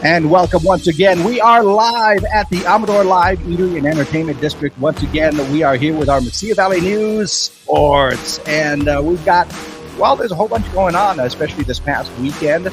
And welcome once again. We are live at the Amador Live Eatery and Entertainment District. Once again, we are here with our Mesilla Valley News Sports. And we've got, well, there's a whole bunch going on, especially this past weekend.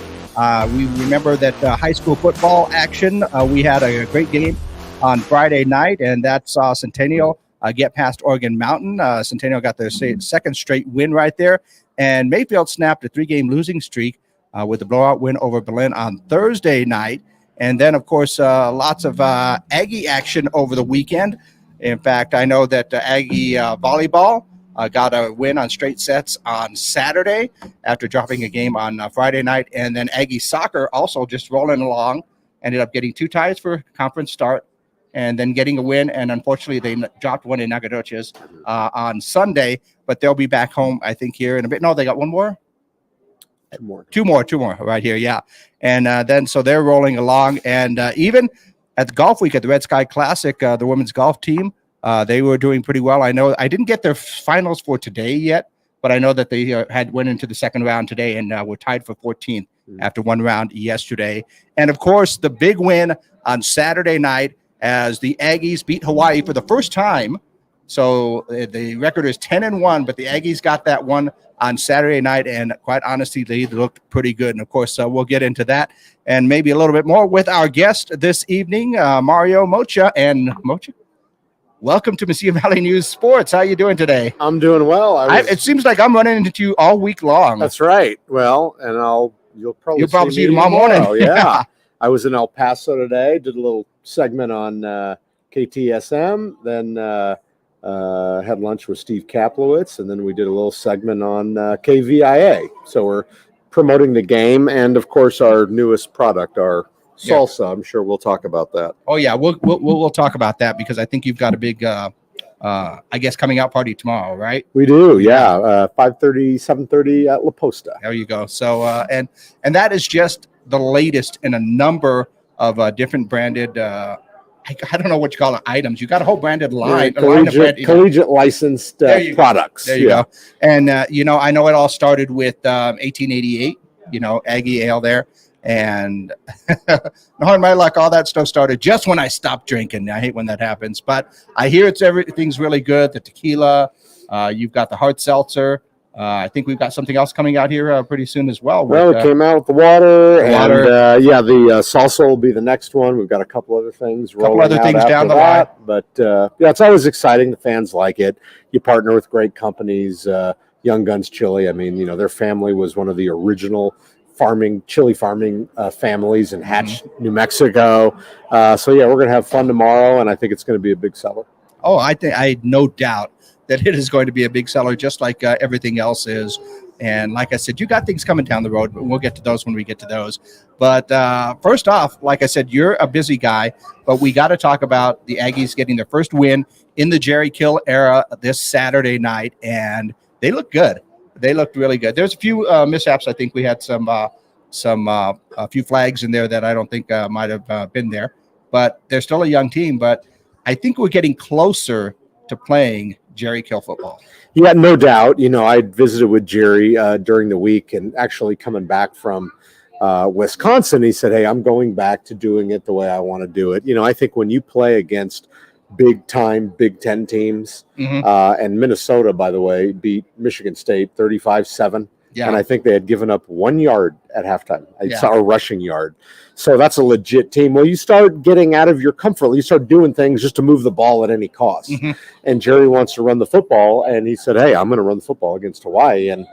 We remember that high school football action. We had a great game on Friday night, and that saw Centennial get past Oregon Mountain. Centennial got their second straight win right there. And Mayfield snapped a 3-game losing streak with a blowout win over Berlin on Thursday night. And then, of course, lots of Aggie action over the weekend. In fact, I know that Aggie volleyball got a win on straight sets on Saturday after dropping a game on Friday night. And then Aggie soccer also just rolling along, ended up getting 2 ties for conference start and then getting a win. And unfortunately, they dropped one in Nacogdoches on Sunday, but they'll be back home, I think, here in a bit. No, they got one more. Two more right here. Yeah. And then, so they're rolling along. And even at the golf week at the Red Sky Classic, the women's golf team, they were doing pretty well. I know I didn't get their finals for today yet, but I know that they went into the second round today and were tied for 14th after one round yesterday. And of course, the big win on Saturday night as the Aggies beat Hawaii for the first time. So the record is 10-1, but the Aggies got that one on Saturday night, and quite honestly, they looked pretty good. And of course, we'll get into that and maybe a little bit more with our guest this evening, Mario Mochia. And Mochia, welcome to Mesilla Valley News Sports. How are you doing today? I'm doing well. It seems like I'm running into you all week long. That's right. Well, and you'll probably see you tomorrow morning. Yeah. I was in El Paso today, did a little segment on KTSM, then had lunch with Steve Kaplowitz, and then we did a little segment on KVIA. So we're promoting the game and, of course, our newest product, our salsa. Yeah. I'm sure we'll talk about that. Oh yeah, we'll talk about that because I think you've got a big, I guess, coming out party tomorrow, right? We do, yeah. 5:30, 7:30 at La Posta. There you go. So and that is just the latest in a number of different branded. I don't know what you call it, items. You got a whole branded line. Collegiate licensed products. There you go. And, I know it all started with 1888, Aggie Ale there. And knowing my luck, all that stuff started just when I stopped drinking. I hate when that happens. But I hear everything's really good. The tequila, you've got the hard seltzer. I think we've got something else coming out here pretty soon as well. Well, it came out with the water. The salsa will be the next one. We've got a couple other things down the line. But, it's always exciting. The fans like it. You partner with great companies, Young Guns Chili. I mean, their family was one of the original chili farming families in Hatch, New Mexico. We're going to have fun tomorrow, and I think it's going to be a big seller. Oh, I had no doubt that it is going to be a big seller, just like everything else is. And like I said, you got things coming down the road, but we'll get to those when we get to those. But first off, like I said, you're a busy guy, but we got to talk about the Aggies getting their first win in the Jerry Kill era this Saturday night, and they look good. They looked really good. There's a few mishaps. I think we had a few flags in there that I don't think might have been there, but they're still a young team. But I think we're getting closer to playing Jerry Kill football. Yeah, no doubt. I visited with Jerry during the week, and actually coming back from Wisconsin, he said, hey, I'm going back to doing it the way I want to do it. I think when you play against big-time Big Ten teams, and Minnesota, by the way, beat Michigan State 35-7. Yeah. And I think they had given up 1 yard at halftime. I saw a rushing yard. So that's a legit team. Well, you start getting out of your comfort. You start doing things just to move the ball at any cost. And Jerry wants to run the football. And he said, hey, I'm going to run the football against Hawaii. And,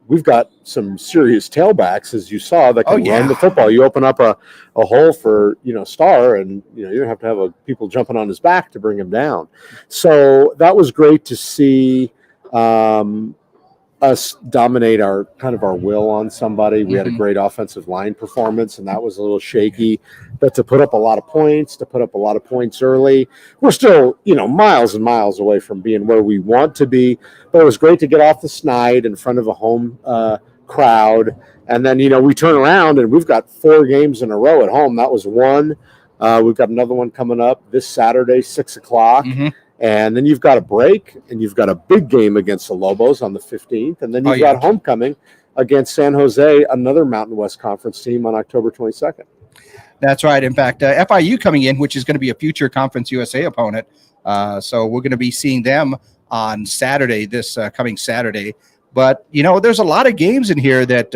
we've got some serious tailbacks, as you saw, that can run the football. You open up a hole for, Star, and, you don't have to have people jumping on his back to bring him down. So that was great to see. Us dominate our will on somebody. We had a great offensive line performance, and that was a little shaky. But to put up a lot of points, early, we're still, miles and miles away from being where we want to be. But it was great to get off the snide in front of a home crowd. And then, we turn around and we've got 4 games in a row at home. That was one. We've got another one coming up this Saturday, 6 o'clock. And then you've got a break, and you've got a big game against the Lobos on the 15th. And then you've got homecoming against San Jose, another Mountain West Conference team, on October 22nd. That's right. In fact, FIU coming in, which is going to be a future Conference USA opponent. So we're going to be seeing them on Saturday, this coming Saturday. But, there's a lot of games in here that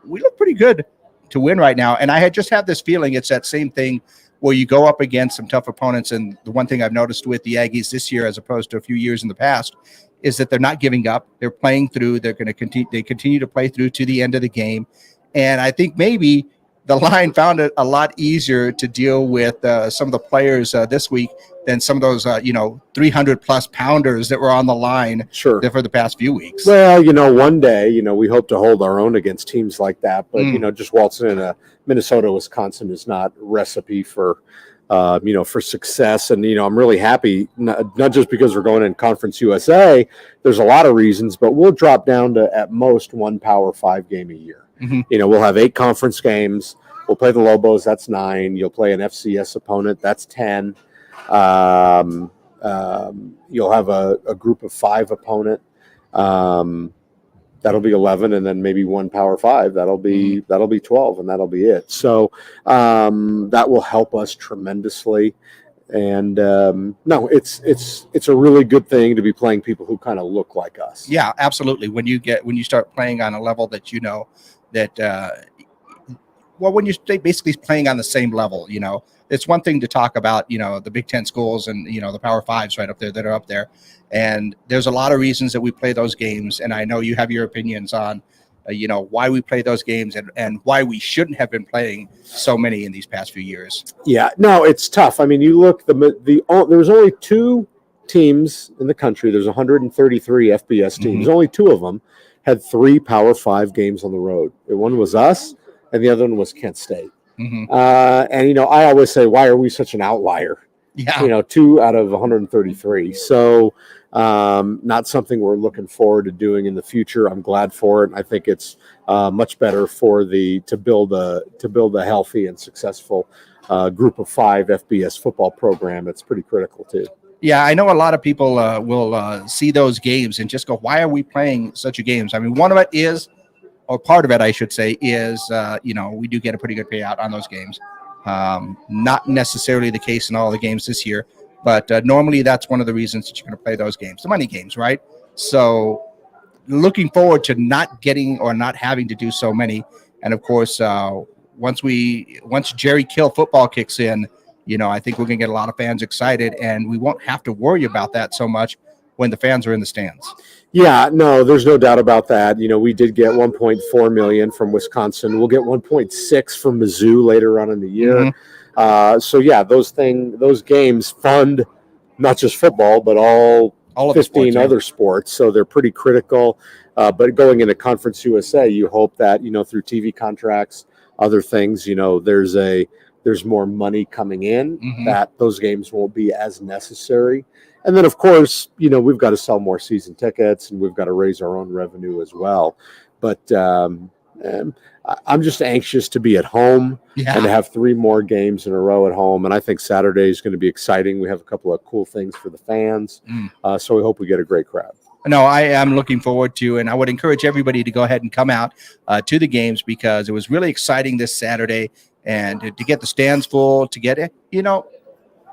we look pretty good to win right now. And I had just had this feeling it's that same thing where you go up against some tough opponents. And the one thing I've noticed with the Aggies this year, as opposed to a few years in the past, is that they're not giving up. They're playing through. They're going to continue. They continue to play through to the end of the game. And I think maybe the line found it a lot easier to deal with some of the players this week than some of those, 300-plus pounders that were on the line for the past few weeks. Well, one day, we hope to hold our own against teams like that. But, just waltzing in a Minnesota, Wisconsin is not a recipe for, for success. And, I'm really happy, not just because we're going in Conference USA. There's a lot of reasons, but we'll drop down to at most one Power 5 game a year. Mm-hmm. We'll have 8 conference games. We'll play the Lobos. That's 9. You'll play an FCS opponent. That's 10. You'll have a group of 5 opponent. That'll be 11, and then maybe one Power 5. That'll be 12, and that'll be it. So that will help us tremendously. And no, it's a really good thing to be playing people who kind of look like us. Yeah, absolutely. When you start playing on a level that when you stay basically playing on the same level, it's one thing to talk about, the Big Ten schools and, the Power 5s right up there that are up there. And there's a lot of reasons that we play those games. And I know you have your opinions on, why we play those games and why we shouldn't have been playing so many in these past few years. Yeah, no, it's tough. I mean, you look, there's only 2 teams in the country. There's 133 FBS teams. Mm-hmm. Only 2 of them had 3 Power 5 games on the road. One was us, and the other one was Kent State. Mm-hmm. And, I always say, why are we such an outlier? Yeah. 2 out of 133. So not something we're looking forward to doing in the future. I'm glad for it. I think it's much better to build a healthy and successful group of 5 FBS football program. It's pretty critical too. Yeah, I know a lot of people will see those games and just go, why are we playing such a games? I mean, one of it is, or part of it, I should say, is, we do get a pretty good payout on those games. Not necessarily the case in all the games this year, but normally that's one of the reasons that you're going to play those games, the money games, right? So looking forward to not getting or not having to do so many. And of course, once Jerry Kill football kicks in, I think we're going to get a lot of fans excited, and we won't have to worry about that so much when the fans are in the stands. Yeah, no, there's no doubt about that. We did get $1.4 million from Wisconsin. We'll get $1.6 from Mizzou later on in the year. Mm-hmm. So yeah, those games fund not just football, but all 15 other sports. So they're pretty critical. But going into Conference USA, you hope that, through TV contracts, other things, there's more money coming in, mm-hmm. that those games won't be as necessary. And then, of course, we've got to sell more season tickets, and we've got to raise our own revenue as well. But I'm just anxious to be at home and to have 3 more games in a row at home. And I think Saturday is going to be exciting. We have a couple of cool things for the fans. So we hope we get a great crowd. No, I am looking forward to, and I would encourage everybody to go ahead and come out to the games, because it was really exciting this Saturday, and to get the stands full, to get it,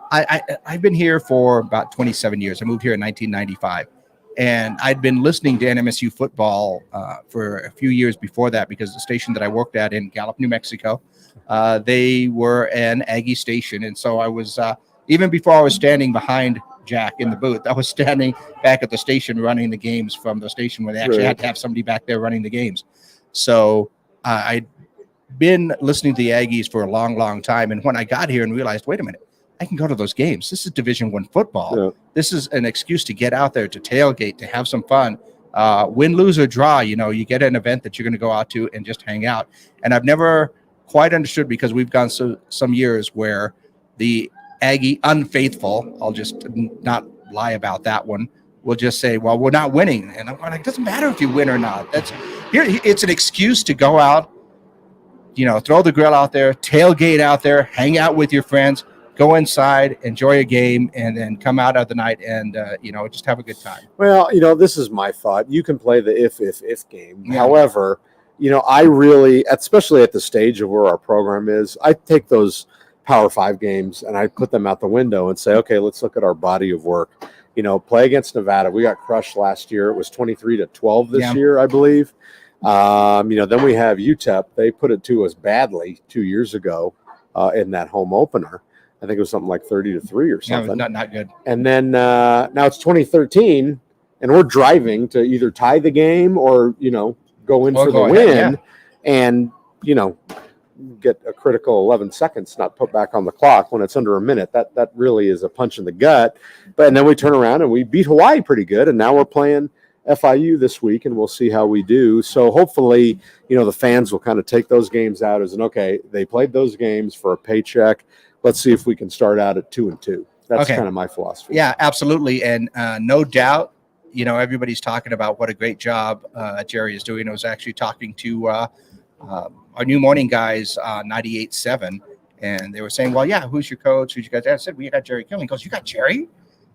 I've been here for about 27 years. I moved here in 1995, and I'd been listening to NMSU football for a few years before that, because the station that I worked at in Gallup, New Mexico, they were an Aggie station. And so I was, even before I was standing behind Jack in the booth, I was standing back at the station running the games from the station, where they actually had to have somebody back there running the games. So I'd been listening to the Aggies for a long, long time. And when I got here and realized, wait a minute, I can go to those games. This is Division I football. Yeah. This is an excuse to get out there, to tailgate, to have some fun. Win, lose, or draw, you get an event that you're going to go out to and just hang out. And I've never quite understood, because we've gone some years where the Aggie unfaithful, I'll just not lie about that one, will just say, well, we're not winning. And I'm like, it doesn't matter if you win or not. It's an excuse to go out, throw the grill out there, tailgate out there, hang out with your friends, go inside, enjoy a game, and then come out of the night and, just have a good time. Well, this is my thought. You can play the if game. Yeah. However, I really, especially at the stage of where our program is, I take those Power 5 games and I put them out the window and say, okay, let's look at our body of work. Play against Nevada. We got crushed last year. It was 23-12 this year, I believe. Then we have UTEP. They put it to us badly 2 years ago in that home opener. I think it was something like 30-3 or something. Yeah, not good. And then now it's 2013, and we're driving to either tie the game or go in for the win, and get a critical 11 seconds not put back on the clock when it's under a minute. That really is a punch in the gut. And then we turn around and we beat Hawaii pretty good, and now we're playing FIU this week, and we'll see how we do. So hopefully, the fans will kind of take those games out as okay, they played those games for a paycheck. Let's see if we can start out at 2-2. That's kind of my philosophy. Yeah, absolutely. And no doubt, everybody's talking about what a great job Jerry is doing. I was actually talking to our new morning guys, 98.7, and they were saying, well, yeah, who's your coach? Who's your guys? I said, we got Jerry Kill. He goes, you got Jerry?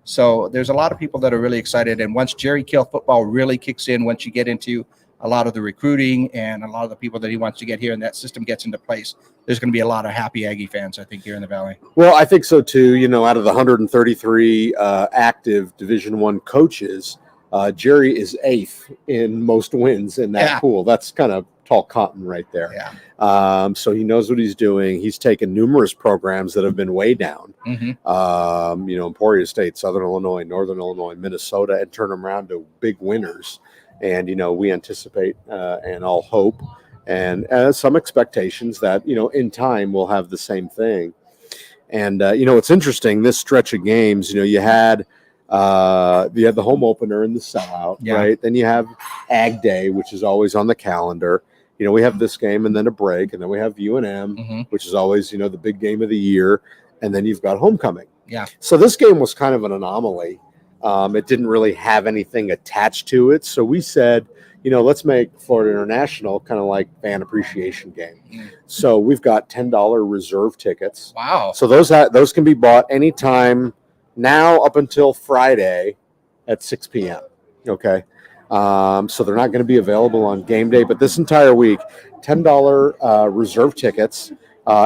So there's a lot of people that are really excited. And once Jerry Kill football really kicks in, once you get into a lot of the recruiting and a lot of the people that he wants to get here and that system gets into place, there's going to be a lot of happy Aggie fans, I think, here in the Valley. Well, I think so, too. Out of the 133 active Division I coaches, Jerry is 8th in most wins in that pool. That's kind of tall cotton right there. Yeah. So he knows what he's doing. He's taken numerous programs that have been way down, Emporia State, Southern Illinois, Northern Illinois, Minnesota, and turn them around to big winners. And, we anticipate and all hope and some expectations that, in time we'll have the same thing. And, it's interesting, this stretch of games, you had the home opener and the sellout, right? Then you have Ag Day, which is always on the calendar. We have this game and then a break, and then we have UNM, which is always, the big game of the year. And then you've got homecoming. Yeah. So this game was kind of an anomaly. It didn't really have anything attached to it. So we said, let's make Florida International kind of like fan appreciation game. So we've got $10 reserve tickets. Wow. So those can be bought anytime now up until Friday at 6 p.m. Okay. So they're not going to be available on game day, but this entire week, $10 reserve tickets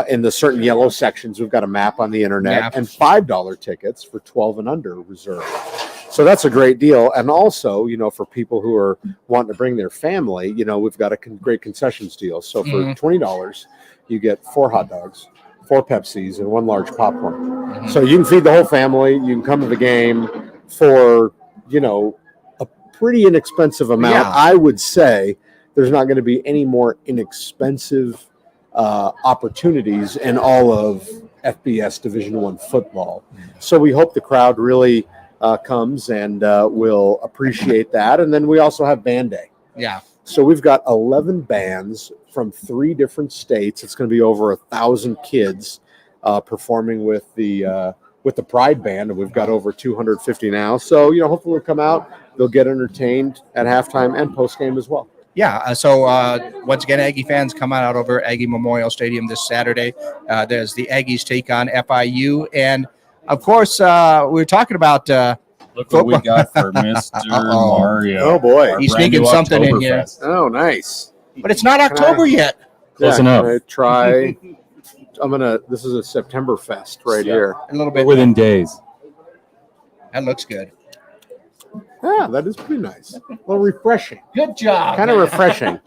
in the certain yellow sections. We've got a map on the internet, and $5 tickets for 12 and under reserve. So that's a great deal. And also, for people who are wanting to bring their family, we've got a great concessions deal. So for $20, you get 4 hot dogs, 4 Pepsis, and 1 large popcorn. So you can feed the whole family. You can come to the game for, a pretty inexpensive amount. Yeah. I would say there's not going to be any more inexpensive opportunities in all of FBS Division I football. So we hope the crowd really comes and will appreciate that. And then we also have Band Day. Yeah. So we've got 11 bands from 3 different states. It's going to be over 1,000 kids performing with the Pride Band, and we've got over 250 now. So hopefully they'll come out. They'll get entertained at halftime and postgame as well. Yeah. So once again, Aggie fans, come on out over Aggie Memorial Stadium this Saturday. There's the Aggies take on FIU, and of course, we were talking about. Look what we got for Mr. Mario. Oh, boy. He's sneaking something in here. Oh, nice. But it's not October yet. Close enough. Try. This is a September Fest here. A little bit. Within days. That looks good. Yeah, that is pretty nice. A little refreshing. Good job. Kind of refreshing.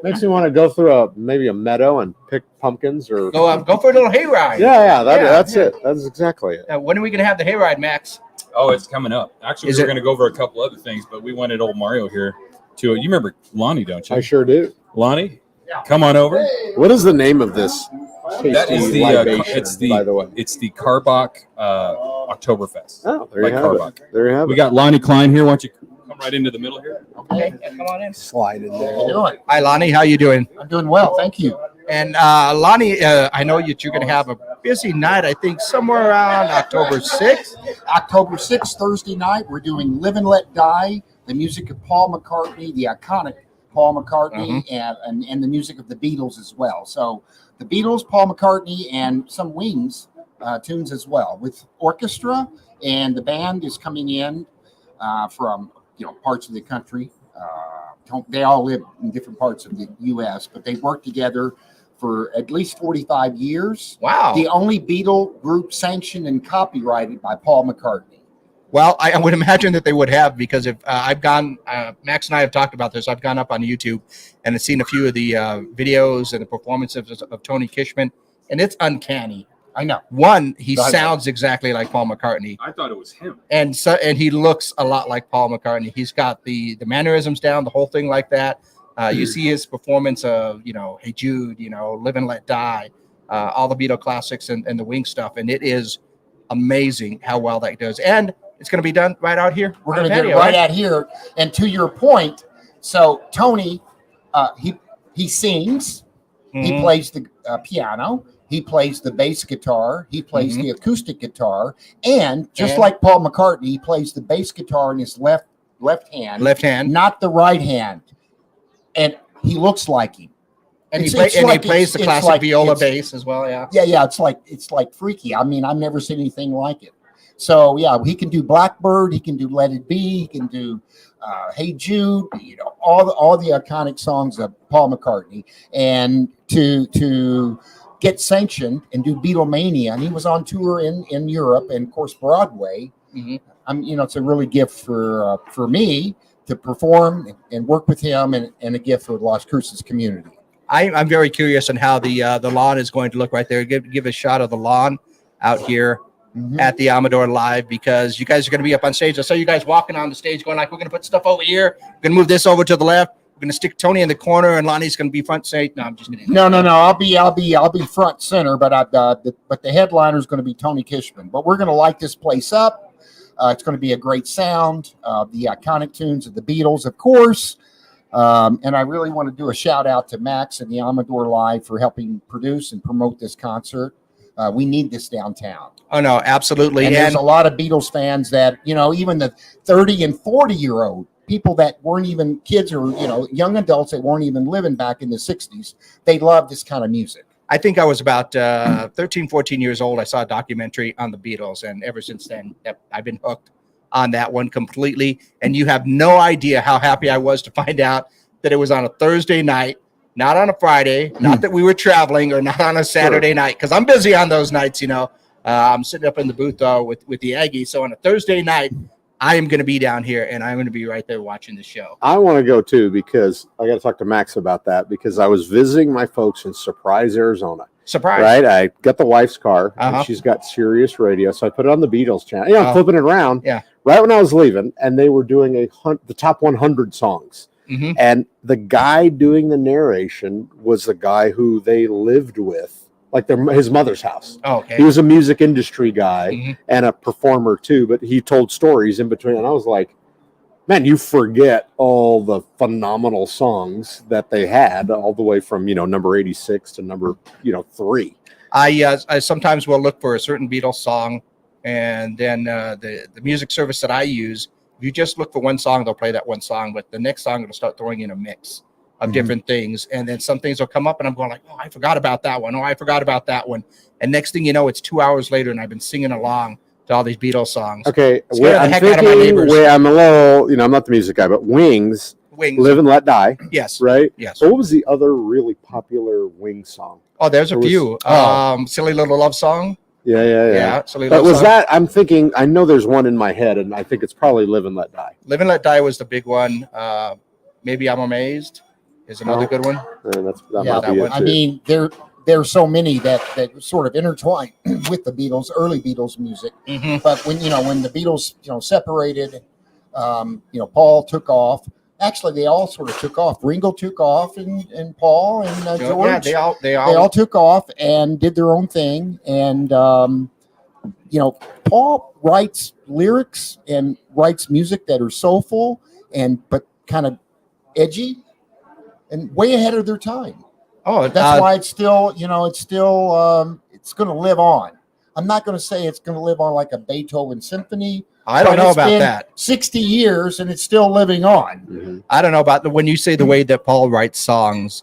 Makes me want to go through maybe a meadow and pick pumpkins or go for a little hayride. That's it. That's exactly it. When are we going to have the hayride, Max? Oh, it's coming up. Actually, we were going to go over a couple other things, but we wanted old Mario here to. You remember Lonnie, don't you? I sure do. Lonnie, come on over. What is the name of this? That is by the way. It's the Carbach Oktoberfest. Oh, there you have it. There you have it. We got Lonnie Klein here. Why don't you come right into the middle here? Okay, come on in. Slide in there. How you doing? Hi, Lonnie. How you doing? I'm doing well, thank you. And Lonnie, I know that you're going to have a busy night. I think somewhere around October 6th. October 6th, Thursday night, we're doing Live and Let Die, the music of Paul McCartney, the iconic Paul McCartney, and the music of the Beatles as well. So the Beatles, Paul McCartney, and some Wings tunes as well with orchestra, and the band is coming in from parts of the country they all live in different parts of the U.S., but they worked together for at least 45 years. Wow. The only Beatle group sanctioned and copyrighted by Paul McCartney. Well, I would imagine that they would have, because if I've gone, Max and I have talked about this. I've gone up on YouTube and I've seen a few of the videos and the performances of Tony Kishman, and it's uncanny. I know. One, he sounds exactly like Paul McCartney. I thought it was him. And he looks a lot like Paul McCartney. He's got the mannerisms down, the whole thing like that. You see his performance of, Hey Jude, Live and Let Die, all the Beatle classics and the Wings stuff. And it is amazing how well that does. And it's going to be done right out here. We're going to get it right out here. And to your point, so Tony, he sings, he plays the piano, he plays the bass guitar, he plays the acoustic guitar, and like Paul McCartney, he plays the bass guitar in his left hand, not the right hand. And he looks like him. And he plays the classic viola bass as well. Yeah. Yeah. It's like freaky. I mean, I've never seen anything like it. So yeah, he can do Blackbird, he can do Let It Be, he can do Hey Jude, all the iconic songs of Paul McCartney. And to get sanctioned and do Beatlemania, and he was on tour in Europe and of course Broadway. It's a really gift for me to perform and work with him, and a gift for the Las Cruces community. I'm very curious on how the lawn is going to look right there. Give a shot of the lawn out here at the Amador Live, because you guys are going to be up on stage. I saw you guys walking on the stage going like, we're going to put stuff over here. We're going to move this over to the left. We're going to stick Tony in the corner, and Lonnie's going to be front stage. No, I'm just kidding. No. I'll be front center, but the headliner is going to be Tony Kishman. But we're going to light this place up. It's going to be a great sound. The iconic tunes of the Beatles, of course. And I really want to do a shout out to Max and the Amador Live for helping produce and promote this concert. We need this downtown. Oh, no, absolutely. And there's a lot of Beatles fans that, even the 30 and 40-year-old people that weren't even kids or, young adults that weren't even living back in the 60s, they love this kind of music. I think I was about 13, 14 years old. I saw a documentary on the Beatles, and ever since then, I've been hooked on that one completely. And you have no idea how happy I was to find out that it was on a Thursday night, not on a Friday, not that we were traveling, or not on a Saturday night, because I'm busy on those nights, I'm sitting up in the booth with the Aggies. So on a Thursday night, I am going to be down here, and I'm going to be right there watching the show. I want to go too, because I got to talk to Max about that, because I was visiting my folks in Surprise, Arizona. Surprise. Right? I got the wife's car, and she's got Sirius radio, so I put it on the Beatles channel. I'm flipping it around. Yeah. Right when I was leaving, and they were doing the top 100 songs. And the guy doing the narration was the guy who they lived with, like his mother's house. Oh, okay. He was a music industry guy and a performer too, but he told stories in between. And I was like, man, you forget all the phenomenal songs that they had, all the way from, number 86 to number, 3. I sometimes will look for a certain Beatles song, and then the music service that I use, if you just look for one song, they'll play that one song, but the next song, it'll start throwing in a mix of different things. And then some things will come up, and I'm going like, oh, I forgot about that one. Oh, I forgot about that one. And next thing you know, it's 2 hours later, and I've been singing along to all these Beatles songs. Okay. I'm a little, I'm not the music guy, but Wings, Live and Let Die. Yes. Right? Yes. So what was the other really popular Wings song? Oh, there's a few. Silly Little Love Song. Yeah. Silly But Little was Song. that, I'm thinking, I know there's one in my head, and I think it's probably Live and Let Die. Live and Let Die was the big one. Maybe I'm Amazed is another good one. I mean, there are so many that sort of intertwine with the Beatles, early Beatles music. But when the Beatles separated, Paul took off. Actually, they all sort of took off. Ringo took off, and Paul and George. Yeah, they all took off and did their own thing. And Paul writes lyrics and writes music that are soulful but kind of edgy and way ahead of their time. Oh, that's why it's still it's going to live on. I'm not going to say it's going to live on like a Beethoven symphony. I don't know about that. 60 years and it's still living on. I don't know about when you say the way that Paul writes songs.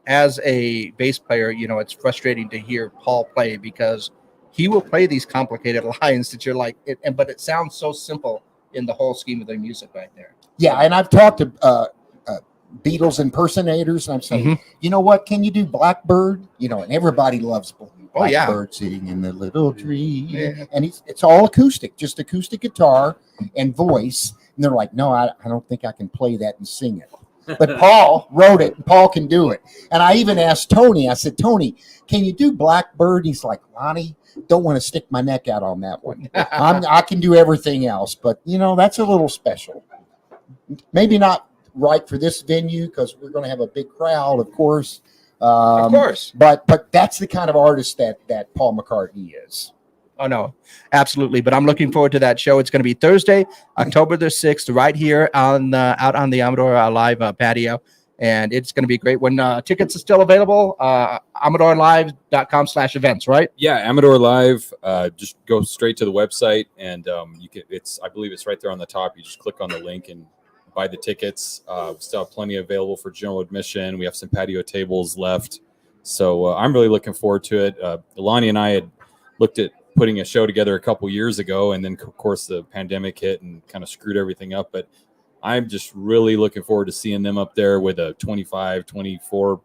As a bass player, it's frustrating to hear Paul play, because he will play these complicated lines that you're like, but it sounds so simple in the whole scheme of their music right there. Yeah, and I've talked to Beatles impersonators, and I'm saying, you know what? Can you do Blackbird? You know, and everybody loves Blackbird sitting in the little tree, and it's all acoustic, just acoustic guitar and voice. And they're like, no, I don't think I can play that and sing it. But Paul wrote it, and Paul can do it. And I even asked Tony, I said, Tony, can you do Blackbird? He's like, Lonnie, don't want to stick my neck out on that one. I can do everything else, but, you know, that's a little special. Maybe not right for this venue because we're going to have a big crowd, of course. But that's the kind of artist that Paul McCartney is. Oh, no, absolutely. But I'm looking forward to that show. It's going to be Thursday, October the 6th, right here on out on the Amador Live patio. And it's going to be great. When tickets are still available, AmadorLive.com/events, right? Yeah, Amador Live. Just go straight to the website, and you can. I believe it's right there on the top. You just click on the link and buy the tickets. We still have plenty available for general admission. We have some patio tables left, so I'm really looking forward to it. Lonnie and I had looked at putting a show together a couple years ago, and then of course the pandemic hit and kind of screwed everything up. But I'm just really looking forward to seeing them up there with a 24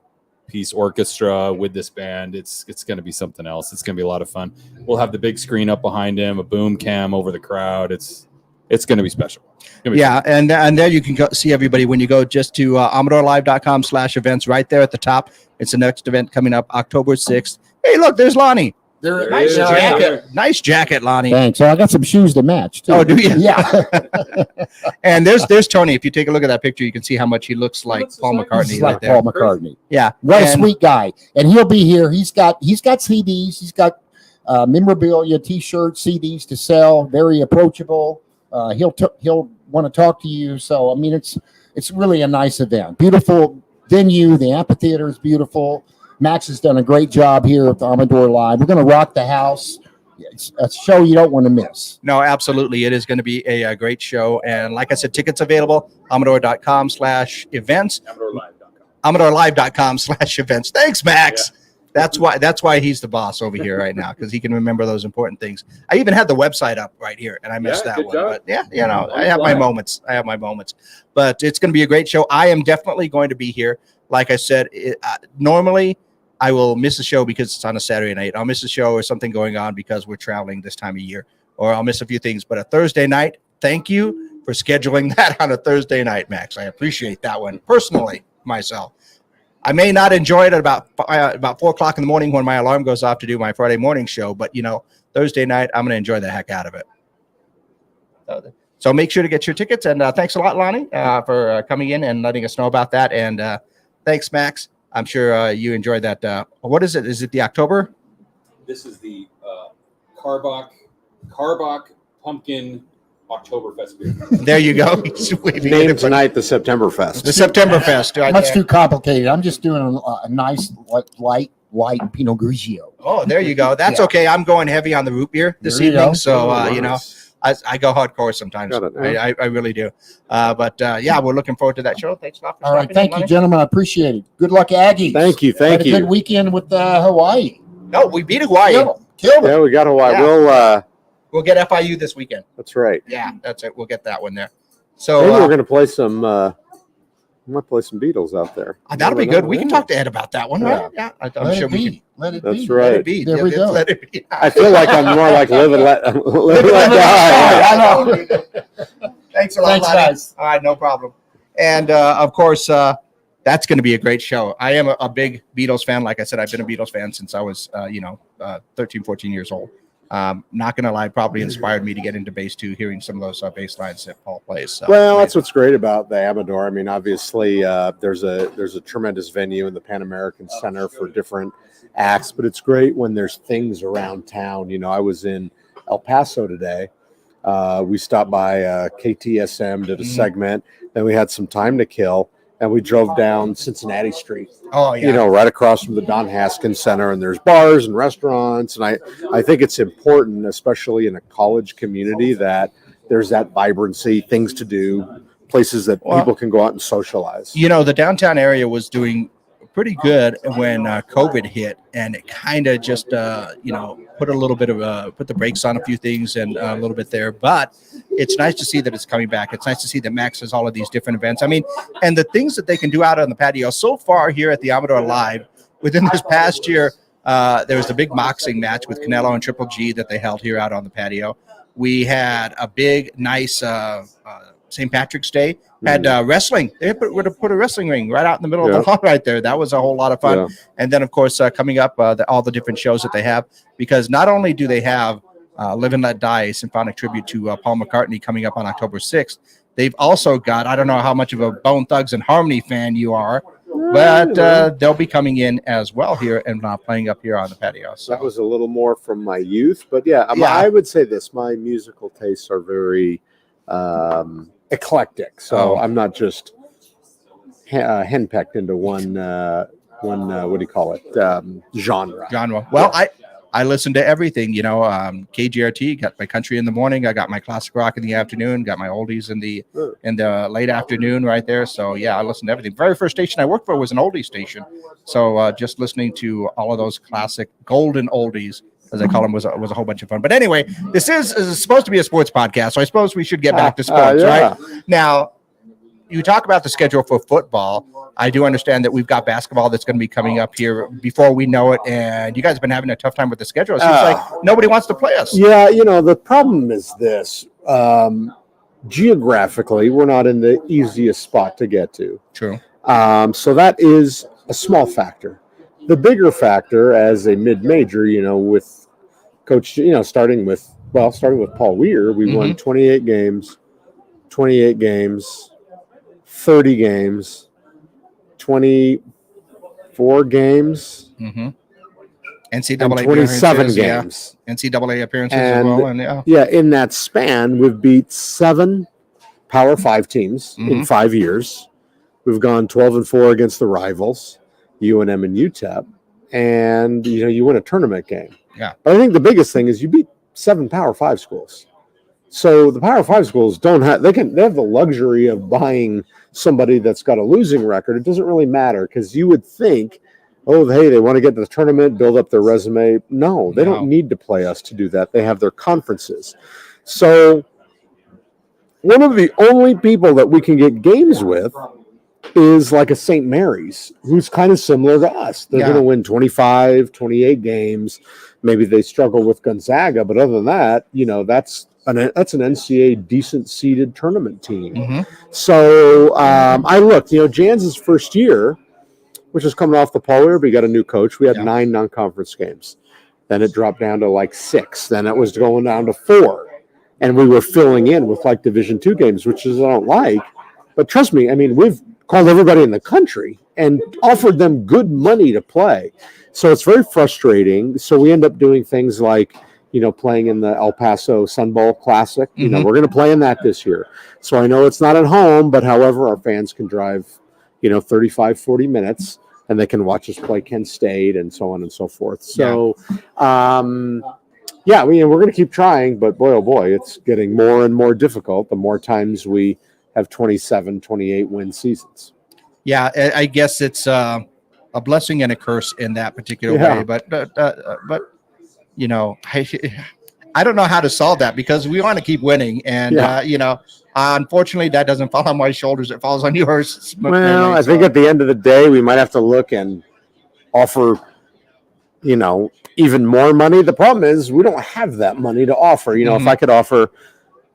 piece orchestra with this band. It's going to be something else. It's going to be a lot of fun. We'll have the big screen up behind him, a boom cam over the crowd. It's going to be special. Yeah, and there you can go see everybody when you go just to AmadorLive.com/events right there at the top. It's the next event coming up October 6th. Hey, look, there's Lonnie. Nice jacket. Nice jacket, Lonnie. Thanks. So I got some shoes to match too. Oh, do you? Yeah. And there's Tony. If you take a look at that picture, you can see how much he looks like Paul McCartney. Like Paul McCartney. Yeah. What a sweet guy. And he'll be here. He's got CDs. He's got memorabilia, T-shirts, CDs to sell. Very approachable. He'll want to talk to you. So I mean, it's really a nice event. Beautiful venue. The amphitheater is beautiful. Max has done a great job here at the Amador Live. We're going to rock the house. It's a show you don't want to miss. No, absolutely. It is going to be a great show. And like I said, tickets available, Amador.com/events. AmadorLive.com/events. Thanks, Max. Yeah. That's why he's the boss over here right now, because he can remember those important things. I even had the website up right here, and I missed that one. Job. But yeah, you know, I have my moments. But it's going to be a great show. I am definitely going to be here. Like I said, normally I will miss a show because it's on a Saturday night. I'll miss a show or something going on because we're traveling this time of year, or I'll miss a few things. But a Thursday night, thank you for scheduling that on a Thursday night, Max. I appreciate that one personally myself. I may not enjoy it at about 4 o'clock in the morning when my alarm goes off to do my Friday morning show, but you know, Thursday night I'm going to enjoy the heck out of it. So make sure to get your tickets, and thanks a lot, Lonnie, for coming in and letting us know about that. And thanks, Max. I'm sure you enjoyed that. What is it? Is it the October? This is the Carbach Pumpkin Oktoberfest beer. There you go. Named tonight the Septemberfest. The Septemberfest. Right Much too complicated. I'm just doing a nice light white Pinot Grigio. Oh, there you go. That's okay. I'm going heavy on the root beer this evening. So, you know, I go hardcore sometimes. I really do. But yeah, we're looking forward to that show. Thanks a lot for All right. Thank you, gentlemen. I appreciate it. Good luck, Aggies. Thank you. Had a good weekend with Hawaii. No, we beat Hawaii. Killed it. Yeah, we got Hawaii. Yeah. We'll get FIU this weekend. That's right. Yeah, that's it. We'll get that one there. So maybe we're going to play some. We might play some Beatles out there. That'll be good. We can talk to Ed about that one, right? Yeah, I'm sure we can. Let it That's be. right. Let it be. There we go. Let it be. I feel like I'm more like live and let die. I know. Thanks a lot, Thanks, Lonnie. guys. All right, no problem. And of course, that's going to be a great show. I am a big Beatles fan. Like I said, I've been a Beatles fan since I was, 13, 14 years old. Not going to lie, probably inspired me to get into bass too, hearing some of those bass lines that Paul plays. So, well, that's what's great about the Amador. I mean, obviously, there's a tremendous venue in the Pan American Center for different acts, but it's great when there's things around town. You know, I was in El Paso today. We stopped by KTSM, did a segment, then we had some time to kill, and we drove down Cincinnati Street. Oh, yeah. You know, right across from the Don Haskins Center, and there's bars and restaurants. And I think it's important, especially in a college community, that there's that vibrancy, things to do, places that people can go out and socialize. You know, the downtown area was doing pretty good when COVID hit, and it kind of just put a little bit of put the brakes on a few things and a little bit there. But it's nice to see that it's coming back. It's nice to see that Max has all of these different events. I mean, and the things that they can do out on the patio so far here at the Amador Live within this past year. There was a big boxing match with Canelo and Triple G that they held here out on the patio. We had a big, nice St. Patrick's Day. Had wrestling. They would have put a wrestling ring right out in the middle of the lawn right there. That was a whole lot of fun. Yeah. And then, of course, coming up, all the different shows that they have, because not only do they have Live and Let Die, a symphonic tribute to Paul McCartney coming up on October 6th, they've also got, I don't know how much of a Bone Thugs and Harmony fan you are, but they'll be coming in as well here and playing up here on the patio. So that was a little more from my youth, but I would say this: my musical tastes are very eclectic. So I'm not just henpecked into one. What do you call it? Genre. Well, I listen to everything, KGRT, got my country in the morning. I got my classic rock in the afternoon, got my oldies in the late afternoon right there. So I listen to everything. Very first station I worked for was an oldie station. So just listening to all of those classic golden oldies, as I call them, was a whole bunch of fun. But anyway, this is supposed to be a sports podcast, so I suppose we should get back to sports, right? Now, you talk about the schedule for football. I do understand that we've got basketball that's going to be coming up here before we know it, and you guys have been having a tough time with the schedule. It seems like nobody wants to play us. Yeah, the problem is this. Geographically, we're not in the easiest spot to get to. True. So that is a small factor. The bigger factor as a mid-major, with Coach, starting with Paul Weir, we won 28 games, 30 games, 24 games, NCAA 27 games. NCAA appearances as well. And in that span, we've beat 7 Power 5 teams in 5 years. We've gone 12-4 against the rivals, UNM and UTEP, and you win a tournament game. Yeah. But I think the biggest thing is you beat 7 Power 5 schools. So the Power 5 schools they have the luxury of buying somebody that's got a losing record. It doesn't really matter, because you would think, they want to get to the tournament, build up their resume. No, they don't need to play us to do that. They have their conferences. So one of the only people that we can get games with is like a St. Mary's, who's kind of similar to us. They're going to win 25, 28 games. Maybe they struggle with Gonzaga, but other than that, that's an NCAA decent seeded tournament team. So I looked, Jan's first year, which is coming off the Paul Weir, but he got a new coach. We had 9 non-conference games. Then it dropped down to like 6. Then it was going down to 4. And we were filling in with like Division II games, which is I don't like. But trust me, we've called everybody in the country and offered them good money to play. So it's very frustrating. So we end up doing things like, playing in the El Paso Sun Bowl Classic. We're going to play in that this year. So I know it's not at home, but however, our fans can drive, 35, 40 minutes, and they can watch us play Kent State and so on and so forth. So, we're going to keep trying, but boy, oh boy, it's getting more and more difficult the more times we have 27, 28 win seasons. Yeah, I guess it's a blessing and a curse in that particular way, but I don't know how to solve that, because we want to keep winning, and unfortunately that doesn't fall on my shoulders, it falls on yours. Well, I think at the end of the day we might have to look and offer even more money. The problem is we don't have that money to offer. If I could offer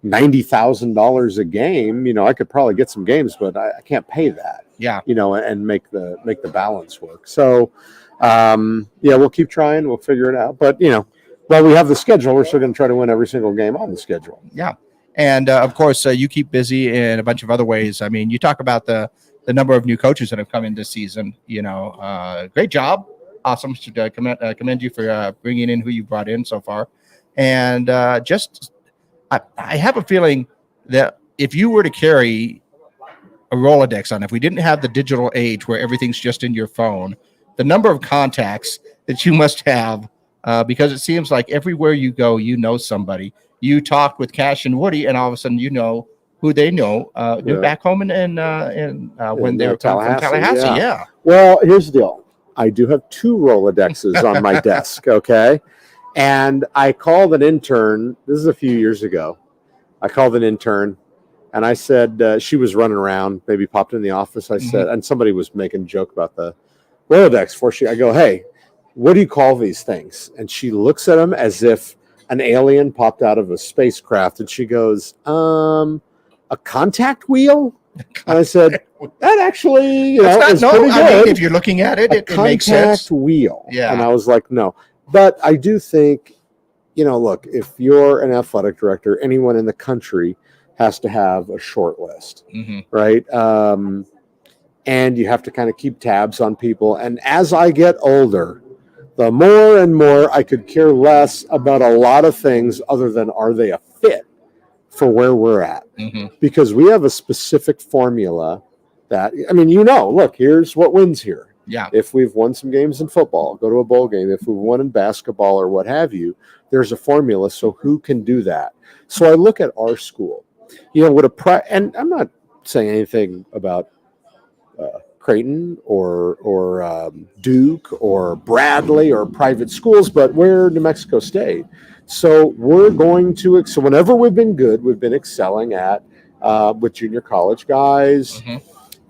$90,000 a game, I could probably get some games, but I can't pay that. And make the balance work. So we'll keep trying, we'll figure it out, but while we have the schedule, we're still going to try to win every single game on the schedule. And of course, you keep busy in a bunch of other ways. You talk about the number of new coaches that have come in this season. Great job. Awesome. Should commend you for bringing in who you brought in so far. And I have a feeling that if you were to carry a Rolodex on, if we didn't have the digital age where everything's just in your phone, the number of contacts that you must have, because it seems like everywhere you go, somebody. You talk with Cash and Woody, and all of a sudden who they know back home in when they were coming from Tallahassee. Yeah. Well, here's the deal. I do have 2 Rolodexes on my desk, okay? And I called an intern. This is a few years ago. I called an intern, and I said, she was running around, maybe popped in the office. I said, and somebody was making a joke about the Rolodex. I go, hey, what do you call these things? And she looks at them as if an alien popped out of a spacecraft, and she goes, a contact wheel? And I said, that actually, is pretty good. I mean, if you're looking at it, it makes sense. Contact wheel. Yeah. And I was like, no. But I do think, look, if you're an athletic director, anyone in the country has to have a short list, right? And you have to kind of keep tabs on people. And as I get older, the more and more I could care less about a lot of things other than are they a fit for where we're at. Because we have a specific formula that, look, here's what wins here. Yeah. If we've won some games in football, go to a bowl game. If we've won in basketball or what have you, there's a formula. So who can do that? So I look at our school, and I'm not saying anything about Creighton or Duke or Bradley or private schools, but we're New Mexico State. So we're going to, so whenever we've been good, we've been excelling at with junior college guys.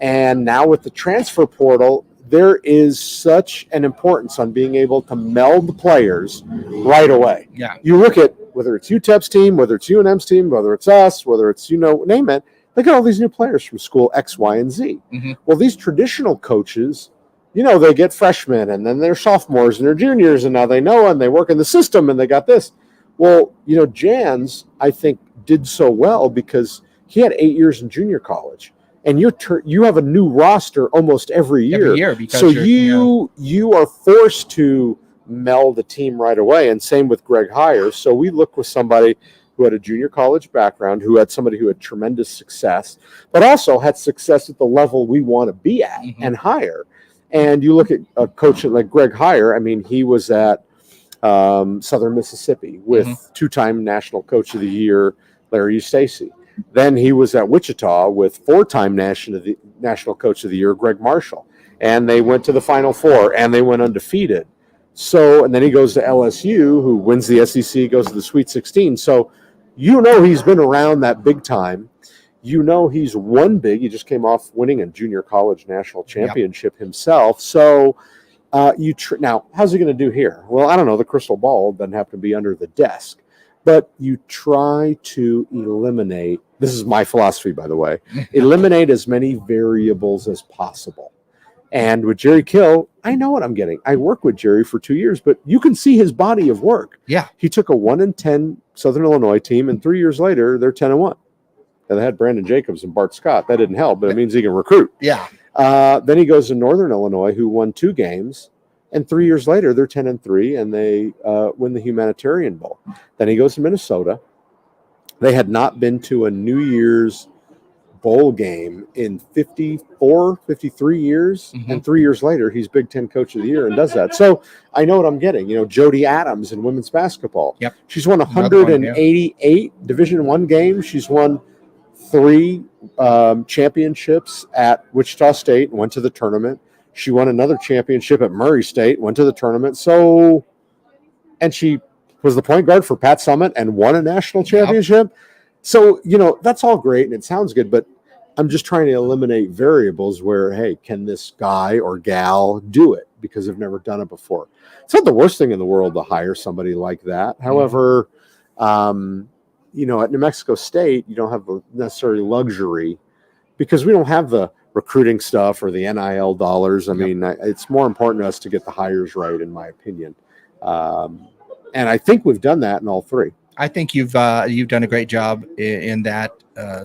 And now with the transfer portal, there is such an importance on being able to meld players right away. Yeah. You look at whether it's UTEP's team, whether it's UNM's team, whether it's us, whether it's, name it, they got all these new players from school X, Y, and Z. Well, these traditional coaches, they get freshmen and then they're sophomores and they're juniors and now they know and they work in the system and they got this. Well, Jans, I think, did so well because he had 8 years in junior college. And you have a new roster almost every year. Because so you are forced to meld the team right away. And same with Greg Heyer. So we look with somebody who had a junior college background, who had somebody who had tremendous success, but also had success at the level we want to be at and higher. And you look at a coach like Greg Heyer. I mean, he was at Southern Mississippi with 2-time National Coach of the Year, Larry Eustacey. Then he was at Wichita with 4-time National Coach of the Year, Greg Marshall. And they went to the Final Four, and they went undefeated. So, and then he goes to LSU, who wins the SEC, goes to the Sweet 16. So, he's been around that big time. He's won big. He just came off winning a junior college national championship himself. So, now, how's he going to do here? Well, I don't know. The crystal ball doesn't happen to be under the desk. But you try to eliminate, this is my philosophy, by the way, eliminate as many variables as possible. And with Jerry Kill, I know what I'm getting. I worked with Jerry for 2 years, but you can see his body of work. Yeah. He took a 1-10 Southern Illinois team, and 3 years later, they're 10-1. And they had Brandon Jacobs and Bart Scott. That didn't help, but it means he can recruit. Yeah. Then he goes to Northern Illinois, who won 2 games. And 3 years later, they're 10-3, and they win the Humanitarian Bowl. Then he goes to Minnesota. They had not been to a New Year's bowl game in 53 years. And 3 years later, he's Big Ten Coach of the Year and does that. So I know what I'm getting. Jody Adams in women's basketball. Yep. She's won 188 Division I games. She's won 3 championships at Wichita State and went to the tournament. She won another championship at Murray State, went to the tournament. So, and she was the point guard for Pat Summitt and won a national championship. Yep. So, that's all great and it sounds good, but I'm just trying to eliminate variables where, hey, can this guy or gal do it? Because they've never done it before. It's not the worst thing in the world to hire somebody like that. However, at New Mexico State, you don't have the necessary luxury because we don't have the recruiting stuff or the NIL dollars. I mean, it's more important to us to get the hires right, in my opinion. And I think we've done that in all 3. I think you've done a great job in that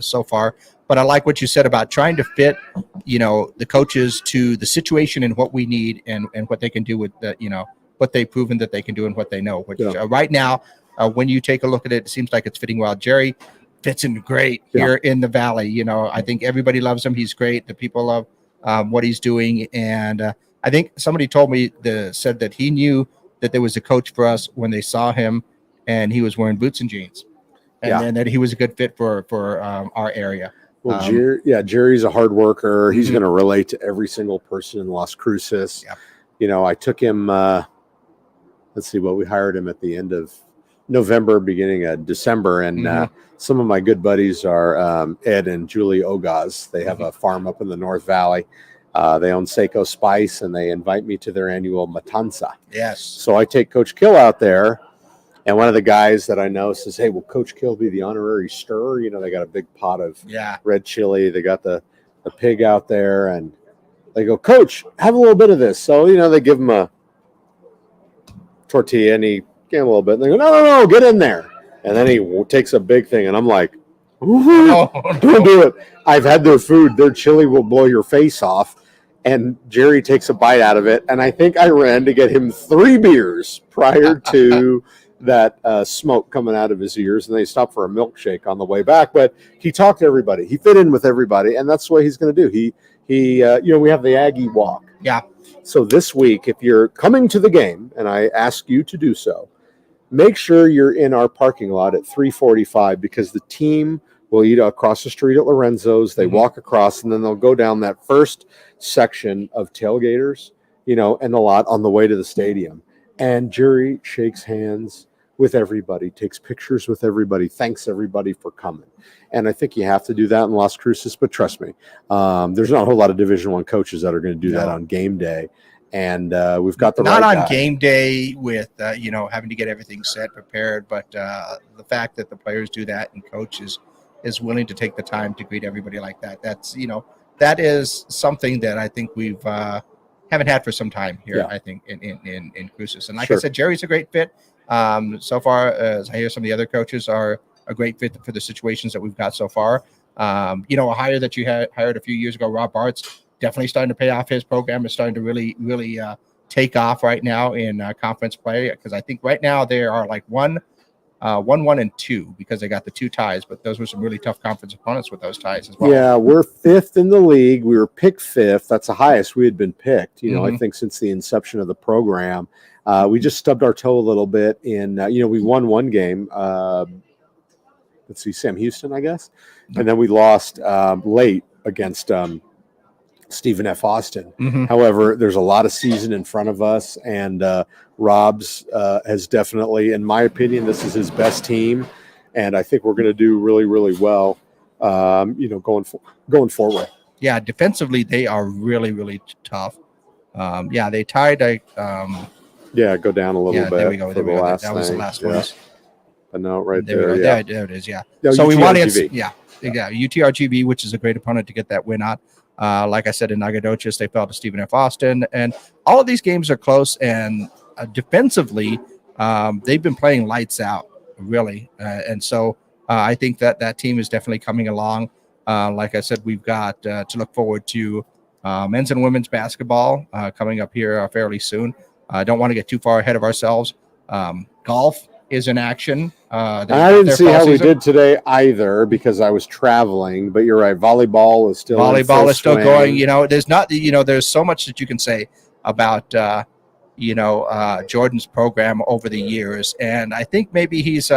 so far. But I like what you said about trying to fit, the coaches to the situation and what we need and what they can do with the, what they've proven that they can do and what they know. Which right now, when you take a look at it, it seems like it's fitting well. Jerry fits in great here in the Valley. I think everybody loves him. He's great. The people love what he's doing. And I think somebody told me said that he knew that there was a coach for us when they saw him and he was wearing boots and jeans. and then that he was a good fit for our area. Well, Jerry's a hard worker. He's going to relate to every single person in Las Cruces. Yep. You know, I took him, let's see, we hired him at the end of November, beginning of December. And some of my good buddies are Ed and Julie Ogaz. They have a farm up in the North Valley. They own Seiko Spice, and they invite me to their annual Matanza. Yes. So I take Coach Kill out there. And one of the guys that I know says, hey, will Coach Kill be the honorary stirrer? You know, they got a big pot of red chili. They got the pig out there. And they go, Coach, have a little bit of this. So, you know, they give him a tortilla, and he gave him a little bit. And they go, no, get in there. And then he takes a big thing. And I'm like, don't do it. I've had their food. Their chili will blow your face off. And Jerry takes a bite out of it. And I think I ran to get him 3 beers prior to that smoke coming out of his ears, and they stopped for a milkshake on the way back. But he talked to everybody. He fit in with everybody, and that's what he's going to do. He you know, we have the Aggie Walk. Yeah. So this week, if you're coming to the game, and I ask you to do so, make sure you're in our parking lot at 3:45, because the team will eat across the street at Lorenzo's. They walk across, and then they'll go down that first section of tailgaters, you know, and the lot on the way to the stadium. And Jerry shakes hands with everybody, takes pictures with everybody, thanks everybody for coming. And I think you have to do that in Las Cruces, but trust me, there's not a whole lot of Division I coaches that are going to do that on game day. And we've got the not right on guy. Game day with you know, having to get everything set, prepared, but the fact that the players do that and coach is willing to take the time to greet everybody like that. That's, you know, that is something that I think we've haven't had for some time here. I think in Cruces. And like I said, Jerry's a great fit. So far, as I hear, some of the other coaches are a great fit for the situations that we've got so far. You know, a hire that you had hired a few years ago, Rob Bart's, definitely starting to pay off. His program is starting to really take off right now in conference play, because I think right now they are like 1-1 and 2, because they got the 2 ties, but those were some really tough conference opponents with those ties as well. Yeah, we're 5th in the league. We were picked 5th. That's the highest we had been picked, you know, I think since the inception of the program. We just stubbed our toe a little bit in, you know, we won 1 game. Let's see, Sam Houston, I guess. And then we lost late against Stephen F. Austin. However, there's a lot of season in front of us, and Rob's has definitely, in my opinion, this is his best team, and I think we're going to do really, really well, you know, going forward. Yeah, defensively, they are really, really tough. Yeah, they tied go down a little bit. There we go. That was the last one. A note right there. Yeah. There it is. Yeah. No, so UTRGV. we want to, UTRGV, which is a great opponent to get that win on. Like I said, in Nagadoches, they fell to Stephen F. Austin, and all of these games are close. And defensively, they've been playing lights out, really. And so I think that team is definitely coming along. Like I said, we've got to look forward to men's and women's basketball coming up here fairly soon. I don't want to get too far ahead of ourselves. Golf is in action. I didn't see how we did today either, because I was traveling, but you're right. Volleyball is still going. You know, there's so much that you can say about, Jordan's program over the years. And I think maybe he's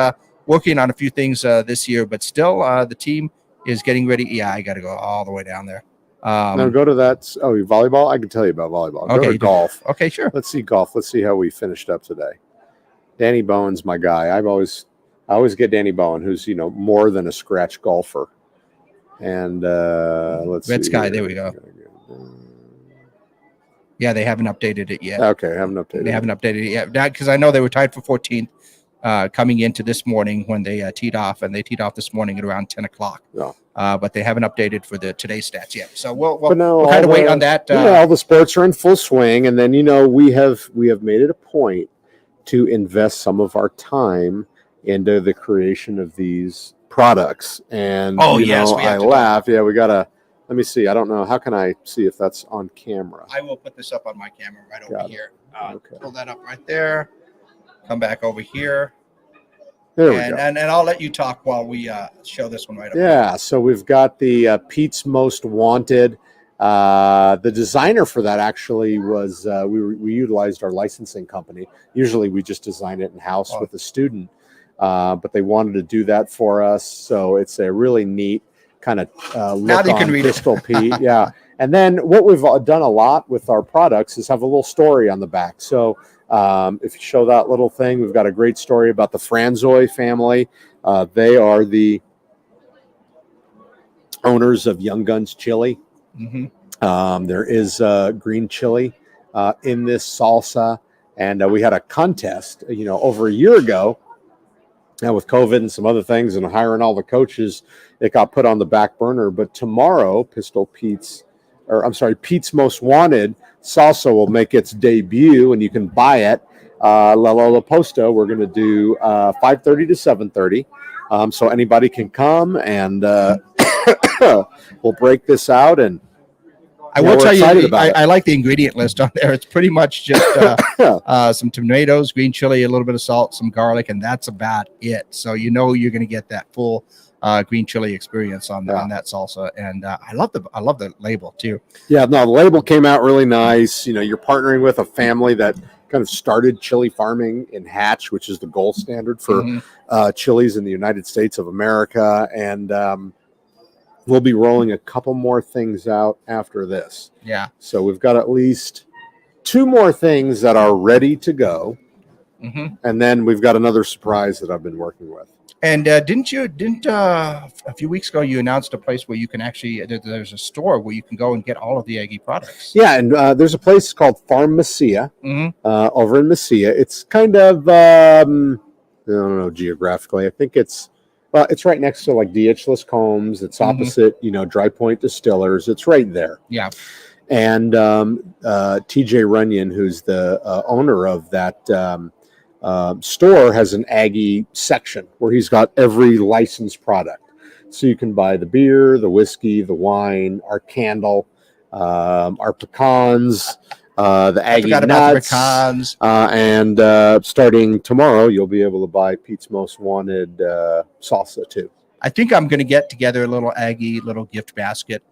working on a few things this year, but still the team is getting ready. Yeah, I got to go all the way down there. Now go to that. Oh, volleyball. I can tell you about volleyball. Go to golf. Okay, sure. Let's see golf. Let's see how we finished up today. Danny Bowen's my guy. I always get Danny Bowen, who's, you know, more than a scratch golfer. And let's see. Red Sky. There we go. Yeah, they haven't updated it yet. Okay, haven't updated it yet. Because I know they were tied for 14th coming into this morning when they teed off, and they teed off this morning at around 10 o'clock. Yeah. But they haven't updated for the today's stats yet. So we'll kind of wait on that. All the sports are in full swing, and then, you know, we have made it a point to invest some of our time into the creation of these products. And I laugh. Yeah, we gotta. Let me see. I don't know. How can I see if that's on camera? I will put this up on my camera right over here. Okay. Pull that up right there. Come back over here. There we go. And I'll let you talk while we show this one right over here. So we've got the Pete's Most Wanted. The designer for that actually was we utilized our licensing company. Usually we just design it in-house with the student. but they wanted to do that for us. So it's a really neat kind of look Now they can on read it. Pistol Pete. Yeah. And then what we've done a lot with our products is have a little story on the back. So if you show that little thing, we've got a great story about the Franzoy family. They are the owners of Young Guns Chili. Mm-hmm. There is green chili in this salsa. And we had a contest, over a year ago. Now with COVID and some other things and hiring all the coaches, it got put on the back burner. But tomorrow, Pete's Most Wanted salsa will make its debut, and you can buy it. La Posta, we're going to do 5:30 to 7:30. So anybody can come, and we'll break this out. And I will tell you, I like the ingredient list on there. It's pretty much just some tomatoes, green chili, a little bit of salt, some garlic, and that's about it. So you're going to get that full green chili experience on that salsa. And I love the label too. Yeah, no, the label came out really nice. You're partnering with a family that kind of started chili farming in Hatch, which is the gold standard for chilies in the United States of America. And we'll be rolling a couple more things out after this. Yeah. So we've got at least 2 more things that are ready to go. Mm-hmm. And then we've got another surprise that I've been working with. And didn't a few weeks ago, you announced a place where you can actually, there's a store where you can go and get all of the Aggie products. Yeah. And there's a place called Farm Mesilla over in Mesilla. It's kind of, I don't know, geographically, I think it's right next to like DH Combs. It's opposite, Dry Point Distillers. It's right there. Yeah. And TJ Runyon, who's the owner of that store, has an Aggie section where he's got every licensed product. So you can buy the beer, the whiskey, the wine, our candle, our pecans, the Aggie nuts. Pecans. And starting tomorrow, you'll be able to buy Pete's Most Wanted salsa too. I think I'm going to get together a little Aggie little gift basket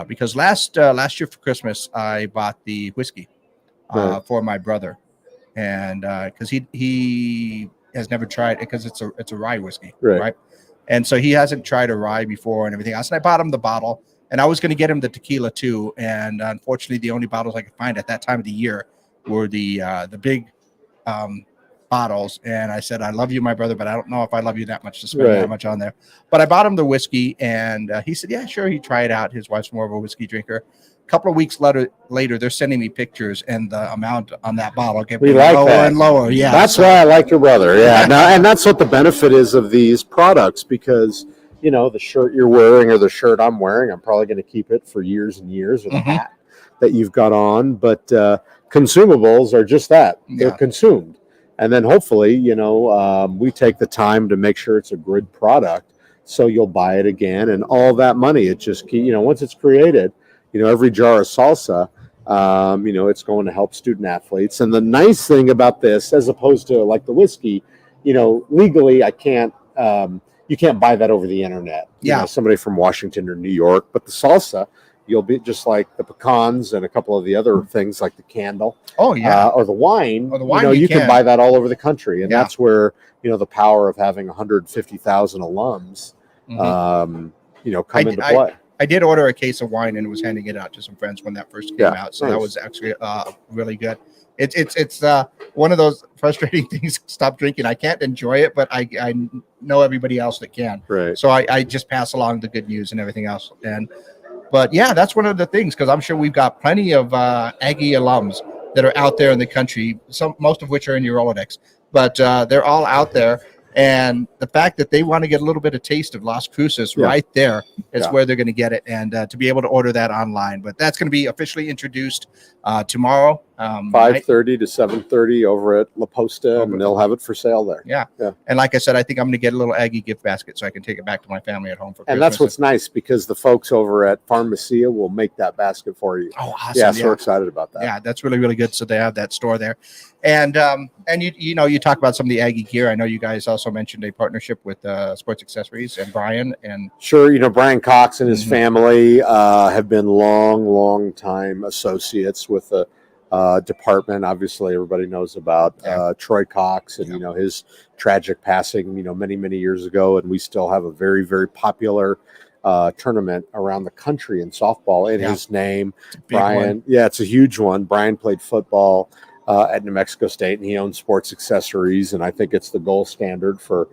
because last year for Christmas I bought the whiskey for my brother, and because he has never tried it because it's a rye whiskey, right? And so he hasn't tried a rye before and everything else. And I bought him the bottle, and I was going to get him the tequila too. And unfortunately, the only bottles I could find at that time of the year were the big bottles. And I said, I love you, my brother, but I don't know if I love you that much to spend that much on there. But I bought him the whiskey, and he said, yeah, sure. He tried it out. His wife's more of a whiskey drinker. A couple of weeks later, they're sending me pictures, and the amount on that bottle kept lower and lower. Yeah, that's why I like your brother. Yeah, and that's what the benefit is of these products, because the shirt you're wearing or the shirt I'm wearing, I'm probably going to keep it for years and years, or the hat that you've got on. But consumables are just that; they're consumed, and then hopefully, we take the time to make sure it's a good product, so you'll buy it again, and all that money, it just once it's created. Every jar of salsa, it's going to help student athletes. And the nice thing about this, as opposed to like the whiskey, legally I can't, you can't buy that over the internet. Somebody from Washington or New York, but the salsa, you'll be just like the pecans and a couple of the other things like the candle. Oh yeah. Or the wine. Or the wine, you can buy that all over the country. And that's where, the power of having 150,000 alums, come into play. I did order a case of wine and was handing it out to some friends when that first came out. So that was actually really good. It's one of those frustrating things. Stop drinking. I can't enjoy it, but I know everybody else that can. Right. So I just pass along the good news and everything else. But yeah, that's one of the things, because I'm sure we've got plenty of Aggie alums that are out there in the country. Most of which are in your Rolodex, but they're all out there. And the fact that they want to get a little bit of taste of Las Cruces right there is where they're going to get it, and to be able to order that online. But that's going to be officially introduced tomorrow. 5:30 to 7:30 over at La Posta, and they'll have it for sale there. Yeah. And like I said, I think I'm going to get a little Aggie gift basket so I can take it back to my family at home for Christmas. And that's what's nice, because the folks over at Farm Mesilla will make that basket for you. Oh, awesome. Yeah, so we're excited about that. Yeah, that's really, really good. So they have that store there. And you talk about some of the Aggie gear. I know you guys also mentioned a partnership with Sports Accessories and Brian. And sure, Brian Cox and his family have been long time associates with the department. Obviously, everybody knows about Troy Cox and his tragic passing many years ago, and we still have a very, very popular tournament around the country in softball in his name. Brian, it's a huge one. Brian played football at New Mexico State, and he owns Sports Accessories, and I think it's the gold standard for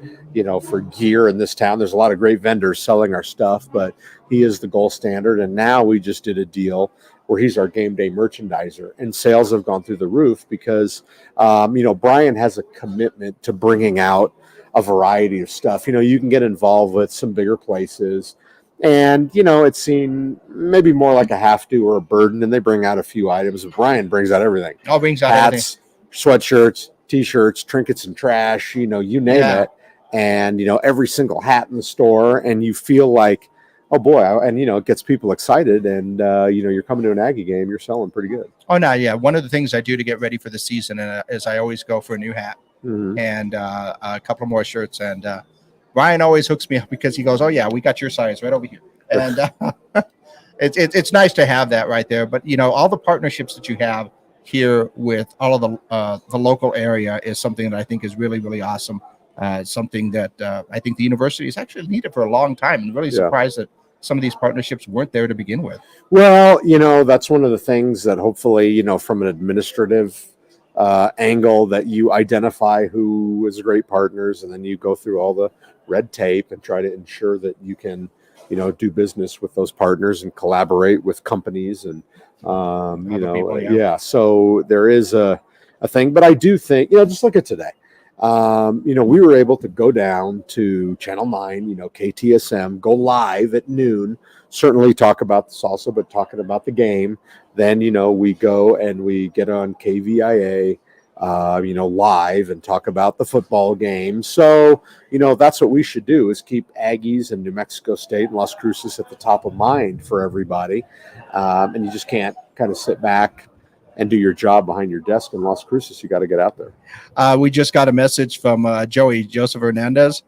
gear in this town. There's a lot of great vendors selling our stuff, but he is the gold standard. And now we just did a deal where he's our game day merchandiser, and sales have gone through the roof because Brian has a commitment to bringing out a variety of stuff. You can get involved with some bigger places, and it's seen maybe more like a have to or a burden, and they bring out a few items. But Brian brings out everything. Brings out hats, sweatshirts, t-shirts, trinkets and trash, you name it. And every single hat in the store, and you feel like, oh boy, and it gets people excited, and you're coming to an Aggie game, you're selling pretty good. Oh no, yeah. One of the things I do to get ready for the season is I always go for a new hat and a couple more shirts, and Ryan always hooks me up because he goes, "Oh yeah, we got your size right over here," and it's nice to have that right there. But all the partnerships that you have here with all of the local area is something that I think is really, really awesome. Something that I think the university has actually needed for a long time, and really surprised that some of these partnerships weren't there to begin with. Well, that's one of the things that hopefully, from an administrative angle, that you identify who is great partners, and then you go through all the red tape and try to ensure that you can, do business with those partners and collaborate with companies and, so there is a thing. But I do think, just look at today. We were able to go down to Channel 9, KTSM, go live at noon, certainly talk about the salsa, but talking about the game. Then, we go and we get on KVIA, live and talk about the football game. So, that's what we should do, is keep Aggies and New Mexico State and Las Cruces at the top of mind for everybody. And you just can't kind of sit back and do your job behind your desk in Las Cruces. You got to get out there. We just got a message from Joseph Hernandez.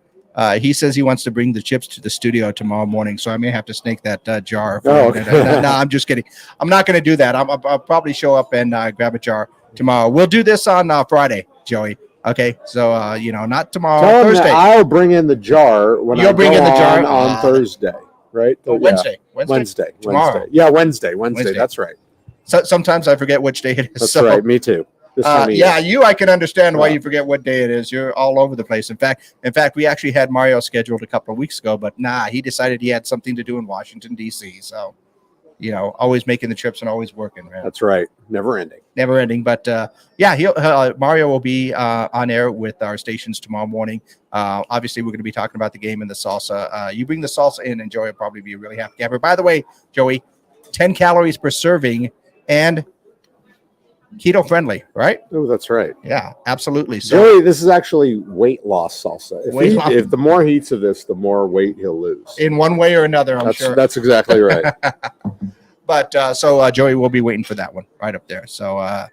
He says he wants to bring the chips to the studio tomorrow morning, so I may have to snake that jar. No, I'm just kidding. I'm not going to do that. I'll probably show up and grab a jar tomorrow. We'll do this on Friday, Joey. Okay, so not tomorrow. Thursday. I'll bring in the jar when I bring in the jar on Thursday, right? Oh, Wednesday. Tomorrow. Yeah, Wednesday. That's right. So sometimes I forget which day it is. That's right. Me too. I can understand why you forget what day it is. You're all over the place. In fact, we actually had Mario scheduled a couple of weeks ago, but he decided he had something to do in Washington, D.C. So, always making the trips and always working. Man. That's right. Never ending. But Mario will be on air with our stations tomorrow morning. Obviously, we're going to be talking about the game and the salsa. You bring the salsa in, and Joey will probably be a really happy camper. By the way, Joey, 10 calories per serving and keto friendly, right? Oh, that's right. Yeah, absolutely. So, Joey, this is actually weight loss salsa. If the more he eats of this, the more weight he'll lose. In one way or another, I'm sure. That's exactly right. But so Joey will be waiting for that one right up there. So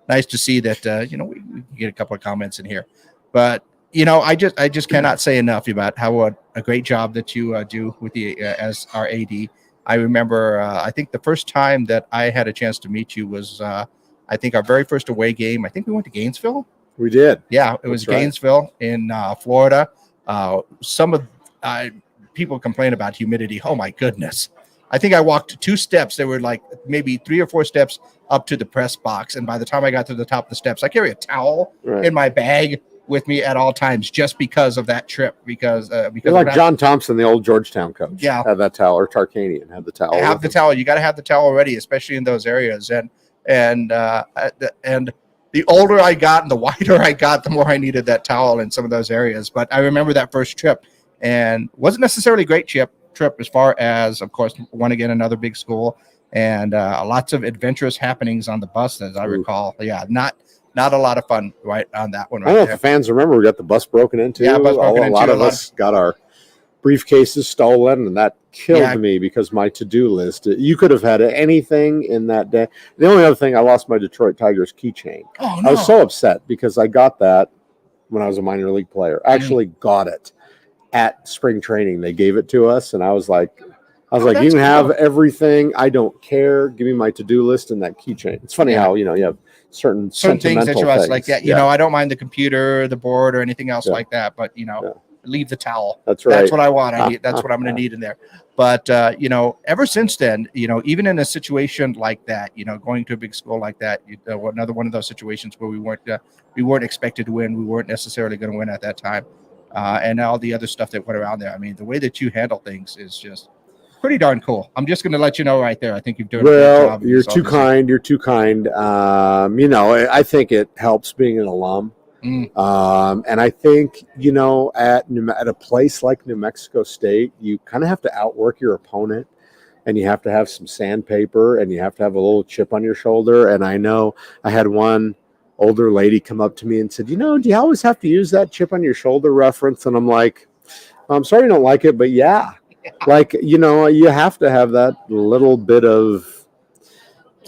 nice to see that, we get a couple of comments in here. But, I just cannot say enough about how a great job that you do with the as our AD. I remember, I think the first time that I had a chance to meet you was, I think our very first away game. I think we went to Gainesville. We did. Yeah, it was Gainesville in Florida. Some of people complain about humidity. Oh my goodness! I think I walked 2 steps. There were like maybe 3 or 4 steps up to the press box, and by the time I got to the top of the steps, I carry a towel in my bag with me at all times, just because of that trip. Because like John Thompson, the old Georgetown coach, had that towel, or Tarkanian had the towel. Have the towel. You got to have the towel ready, especially in those areas. And the older I got and the wider I got, the more I needed that towel in some of those areas. But I remember that first trip, and wasn't necessarily a great trip as far as, of course, another big school, and lots of adventurous happenings on the bus, as I recall. Yeah, not a lot of fun right on that one. I don't know if the fans remember, we got the bus broken into. Yeah, a lot of us got our briefcases stolen, and that killed me because my to-do list. You could have had anything in that day. The only other thing, I lost my Detroit Tigers keychain. Oh, no. I was so upset because I got that when I was a minor league player. I actually got it at spring training. They gave it to us, and I was like, I was like, you can have everything. I don't care. Give me my to-do list and that keychain. It's funny how, you have certain things that you things like that. You know, I don't mind the computer, the board, or anything else like that. But, leave the towel. That's right. That's what I want. That's what I'm going to need in there. But, ever since then, even in a situation like that, going to a big school like that, another one of those situations where we weren't expected to win. We weren't necessarily going to win at that time. And all the other stuff that went around there. I mean, the way that you handle things is just pretty darn cool. I'm just going to let you know right there. I think you've done a good job. You're too kind. You're too kind. I think it helps being an alum. And I think, at a place like New Mexico State, you kind of have to outwork your opponent, and you have to have some sandpaper, and you have to have a little chip on your shoulder. And I know I had one older lady come up to me and said, do you always have to use that chip on your shoulder reference? And I'm like, I'm sorry you don't like it, but yeah. Like, you have to have that little bit of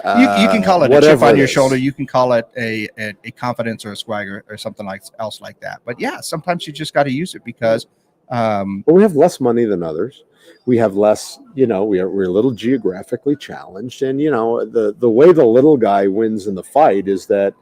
you can call it a chip on your shoulder. You can call it a confidence or a swagger or something else like that. But yeah, sometimes you just got to use it because we have less money than others. We have less, we're a little geographically challenged. And, the way the little guy wins in the fight is that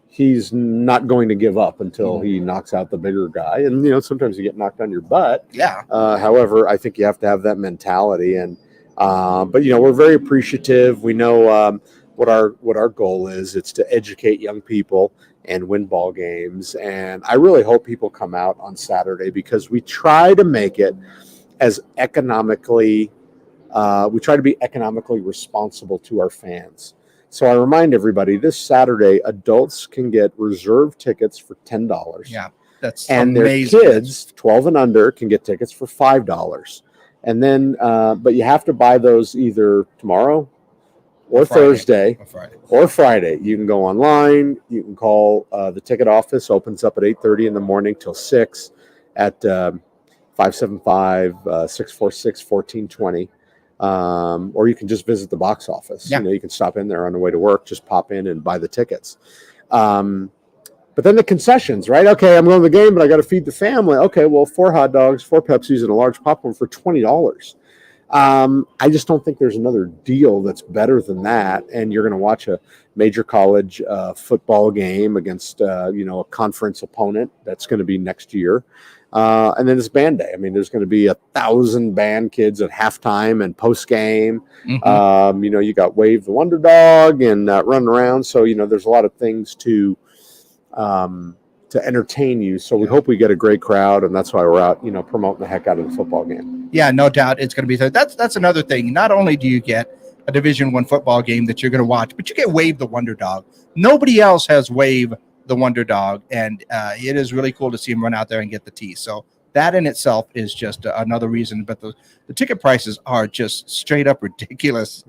he's not going to give up until he knocks out the bigger guy. And, sometimes you get knocked on your butt. Yeah. However, I think you have to have that mentality. And, but, we're very appreciative. We know what our goal is. It's to educate young people and win ball games. And I really hope people come out on Saturday because we try to make it as economically, we try to be economically responsible to our fans. So I remind everybody this Saturday, adults can get reserved tickets for $10. Yeah, that's and amazing. Their kids, 12 and under, can get tickets for $5. And then, but you have to buy those either tomorrow or Thursday or Friday. You can go online. You can call the ticket office. Opens up at 8:30 in the morning till 6 at 575-646-1420. Or you can just visit the box office. Yeah. You can stop in there on the way to work, just pop in and buy the tickets. But then the concessions, right? Okay, I'm going to the game, but I got to feed the family. Okay, well, 4 hot dogs, 4 Pepsis, and a large popcorn for $20. I just don't think there's another deal that's better than that. And you're going to watch a major college football game against, a conference opponent that's going to be next year. And then it's band day. I mean, there's going to be 1,000 band kids at halftime and post game. Mm-hmm. You got Wave the Wonder Dog and running around. So, there's a lot of things to entertain you. So we hope we get a great crowd, and that's why we're out, promoting the heck out of the football game. Yeah, no doubt it's going to be. That's another thing. Not only do you get a Division I football game that you're going to watch, but you get Wave the Wonder Dog. Nobody else has Wave the Wonder Dog, and it is really cool to see him run out there and get the tee. So that in itself is just another reason. But the ticket prices are just straight up ridiculous,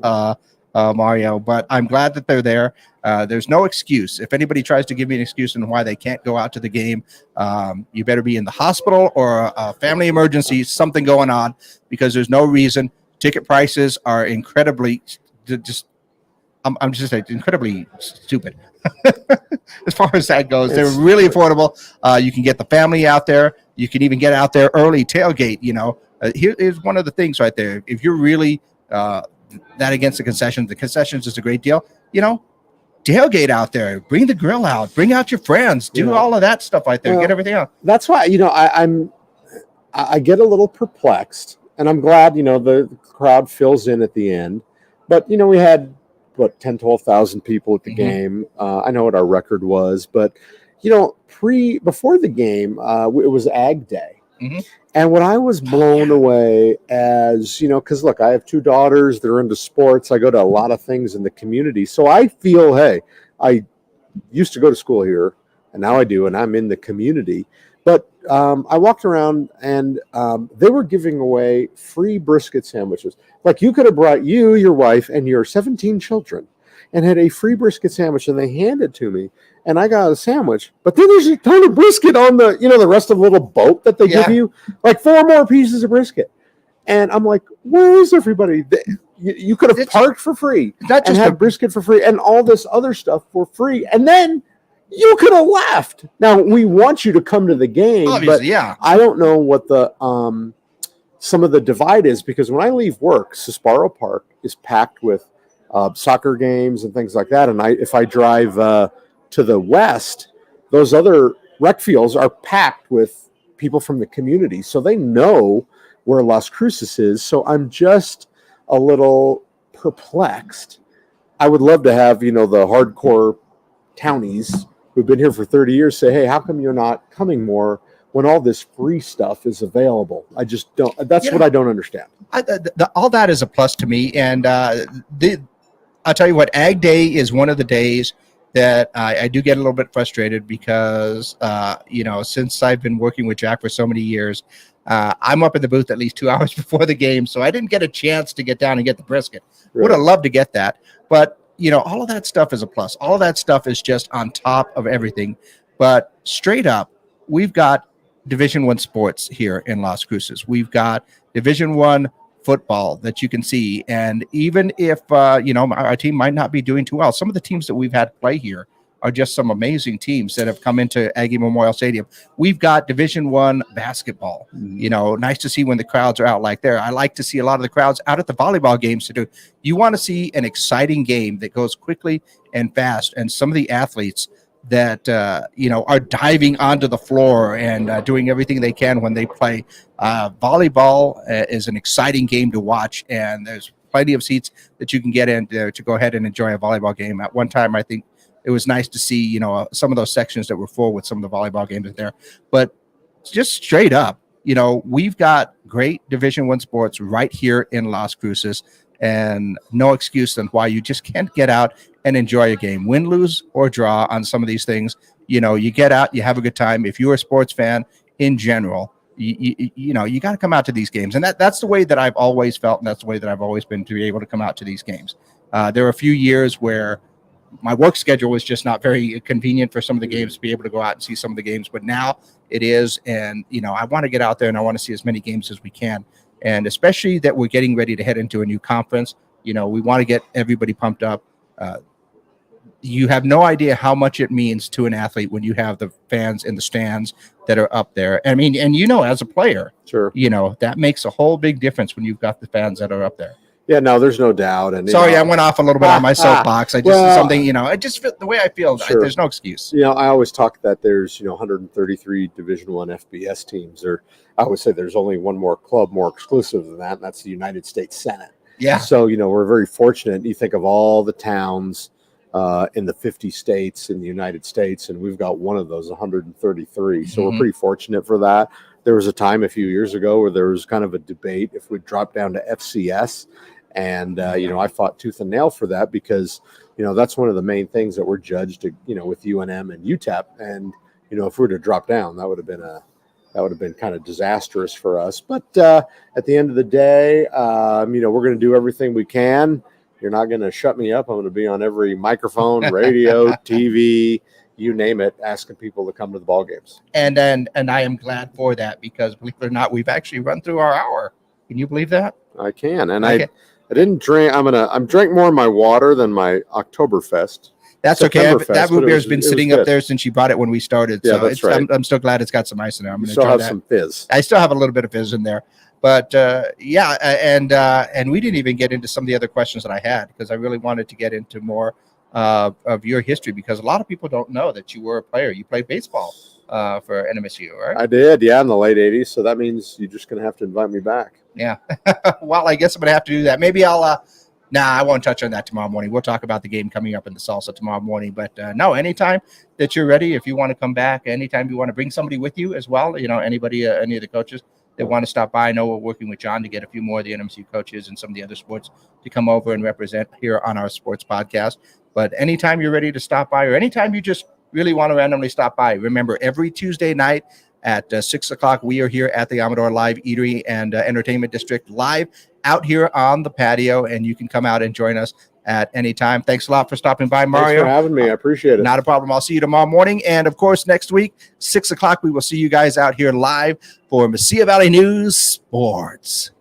Mario. But I'm glad that they're there. There's no excuse. If anybody tries to give me an excuse on why they can't go out to the game, you better be in the hospital or a family emergency, something going on, because there's no reason. Ticket prices are incredibly I'm just like incredibly stupid as far as that goes. They're really affordable. You can get the family out there. You can even get out there early, tailgate. Here's one of the things right there. If you're really that against the concessions is a great deal. Tailgate out there, bring the grill out, bring out your friends, do all of that stuff right there, get everything out. That's why I get a little perplexed, and I'm glad the crowd fills in at the end. But we had 10,000-12,000 people at the game. I know what our record was, but before the game, it was Ag Day. Mm-hmm. And what I was blown away as, because look, I have 2 daughters, they're into sports. I go to a lot of things in the community. So I feel, hey, I used to go to school here, and now I do, and I'm in the community. But I walked around, and they were giving away free brisket sandwiches. Like you could have brought you, your wife, and your 17 children and had a free brisket sandwich, and they handed it to me, and I got a sandwich. But then there's a ton of brisket on the, the rest of the little boat that they give you, like 4 more pieces of brisket. And I'm like, where is everybody? You could have parked for free and had brisket for free and all this other stuff for free. And then you could have left. Now, we want you to come to the game, but I don't know what the some of the divide is, because when I leave work, Sparrow Park is packed with soccer games and things like that. And if I drive to the west, those other rec fields are packed with people from the community. So they know where Las Cruces is. So I'm just a little perplexed. I would love to have, the hardcore townies who've been here for 30 years say, hey, how come you're not coming more when all this free stuff is available? I just don't. That's what I don't understand. All that is a plus to me. And I'll tell you what, Ag Day is one of the days that I do get a little bit frustrated because, since I've been working with Jack for so many years, I'm up in the booth at least 2 hours before the game. So I didn't get a chance to get down and get the brisket. Right. Would have loved to get that. But, all of that stuff is a plus. All of that stuff is just on top of everything. But straight up, we've got Division I sports here in Las Cruces. We've got Division I football that you can see. And even if, our team might not be doing too well, some of the teams that we've had play here are just some amazing teams that have come into Aggie Memorial Stadium. We've got Division I basketball. Nice to see when the crowds are out like there. I like to see a lot of the crowds out at the volleyball games to do. You want to see an exciting game that goes quickly and fast. And some of the athletes that are diving onto the floor and doing everything they can when they play. Volleyball is an exciting game to watch, and there's plenty of seats that you can get in to go ahead and enjoy a volleyball game. At one time, I think it was nice to see some of those sections that were full with some of the volleyball games there. But just straight up, we've got great Division I sports right here in Las Cruces, and no excuse on why you just can't get out and enjoy a game, win, lose, or draw on some of these things. You get out, you have a good time. If you're a sports fan in general, you got to come out to these games. And that's the way that I've always felt, and that's the way that I've always been, to be able to come out to these games. There were a few years where my work schedule was just not very convenient for some of the games to be able to go out and see some of the games, but now it is. And, I want to get out there and I want to see as many games as we can. And especially that we're getting ready to head into a new conference, we want to get everybody pumped up. You have no idea how much it means to an athlete when you have the fans in the stands that are up there. I mean, and as a player, sure, that makes a whole big difference when you've got the fans that are up there. Yeah, no, there's no doubt. And sorry, I went off a little bit on my soapbox. I just feel the way I feel. Sure. There's no excuse. I always talk that there's 133 Division I FBS teams. Or I always say there's only one more club more exclusive than that, and that's the United States Senate. Yeah. So we're very fortunate. You think of all the towns in the 50 states in the United States, and we've got one of those 133. So we're pretty fortunate for that. There was a time a few years ago where there was kind of a debate if we'd drop down to FCS. And, I fought tooth and nail for that because, that's one of the main things that we're judged, with UNM and UTEP. And, if we were to drop down, that would have been kind of disastrous for us. But at the end of the day, we're going to do everything we can. You're not going to shut me up. I'm going to be on every microphone, radio, TV, you name it, asking people to come to the ball games. And I am glad for that because, believe it or not, we've actually run through our hour. Can you believe that? I can. And I didn't drink. I'm drank more of my water than my Oktoberfest. That's okay. That root beer has been sitting up there since you brought it when we started. Yeah, so that's right. I'm still glad it's got some ice in there. I'm going to still have some fizz. I still have a little bit of fizz in there. But and we didn't even get into some of the other questions that I had because I really wanted to get into more of your history because a lot of people don't know that you were a player. You played baseball for NMSU, right? I did, yeah, in the late 80s. So that means you're just going to have to invite me back. Yeah. Well, I guess I'm going to have to do that. Maybe I'll I won't touch on that tomorrow morning. We'll talk about the game coming up in the salsa tomorrow morning. But no, anytime that you're ready, if you want to come back, anytime you want to bring somebody with you as well, anybody, any of the coaches that want to stop by. I know we're working with John to get a few more of the NMSU coaches and some of the other sports to come over and represent here on our sports podcast. But anytime you're ready to stop by or anytime you just really want to randomly stop by, remember every Tuesday night at 6 o'clock, we are here at the Amador Live Eatery and Entertainment District live out here on the patio, and you can come out and join us at any time. Thanks a lot for stopping by, Mario. Thanks for having me. I appreciate it. Not a problem. I'll see you tomorrow morning. And, of course, next week, 6 o'clock, we will see you guys out here live for Mesilla Valley News Sports.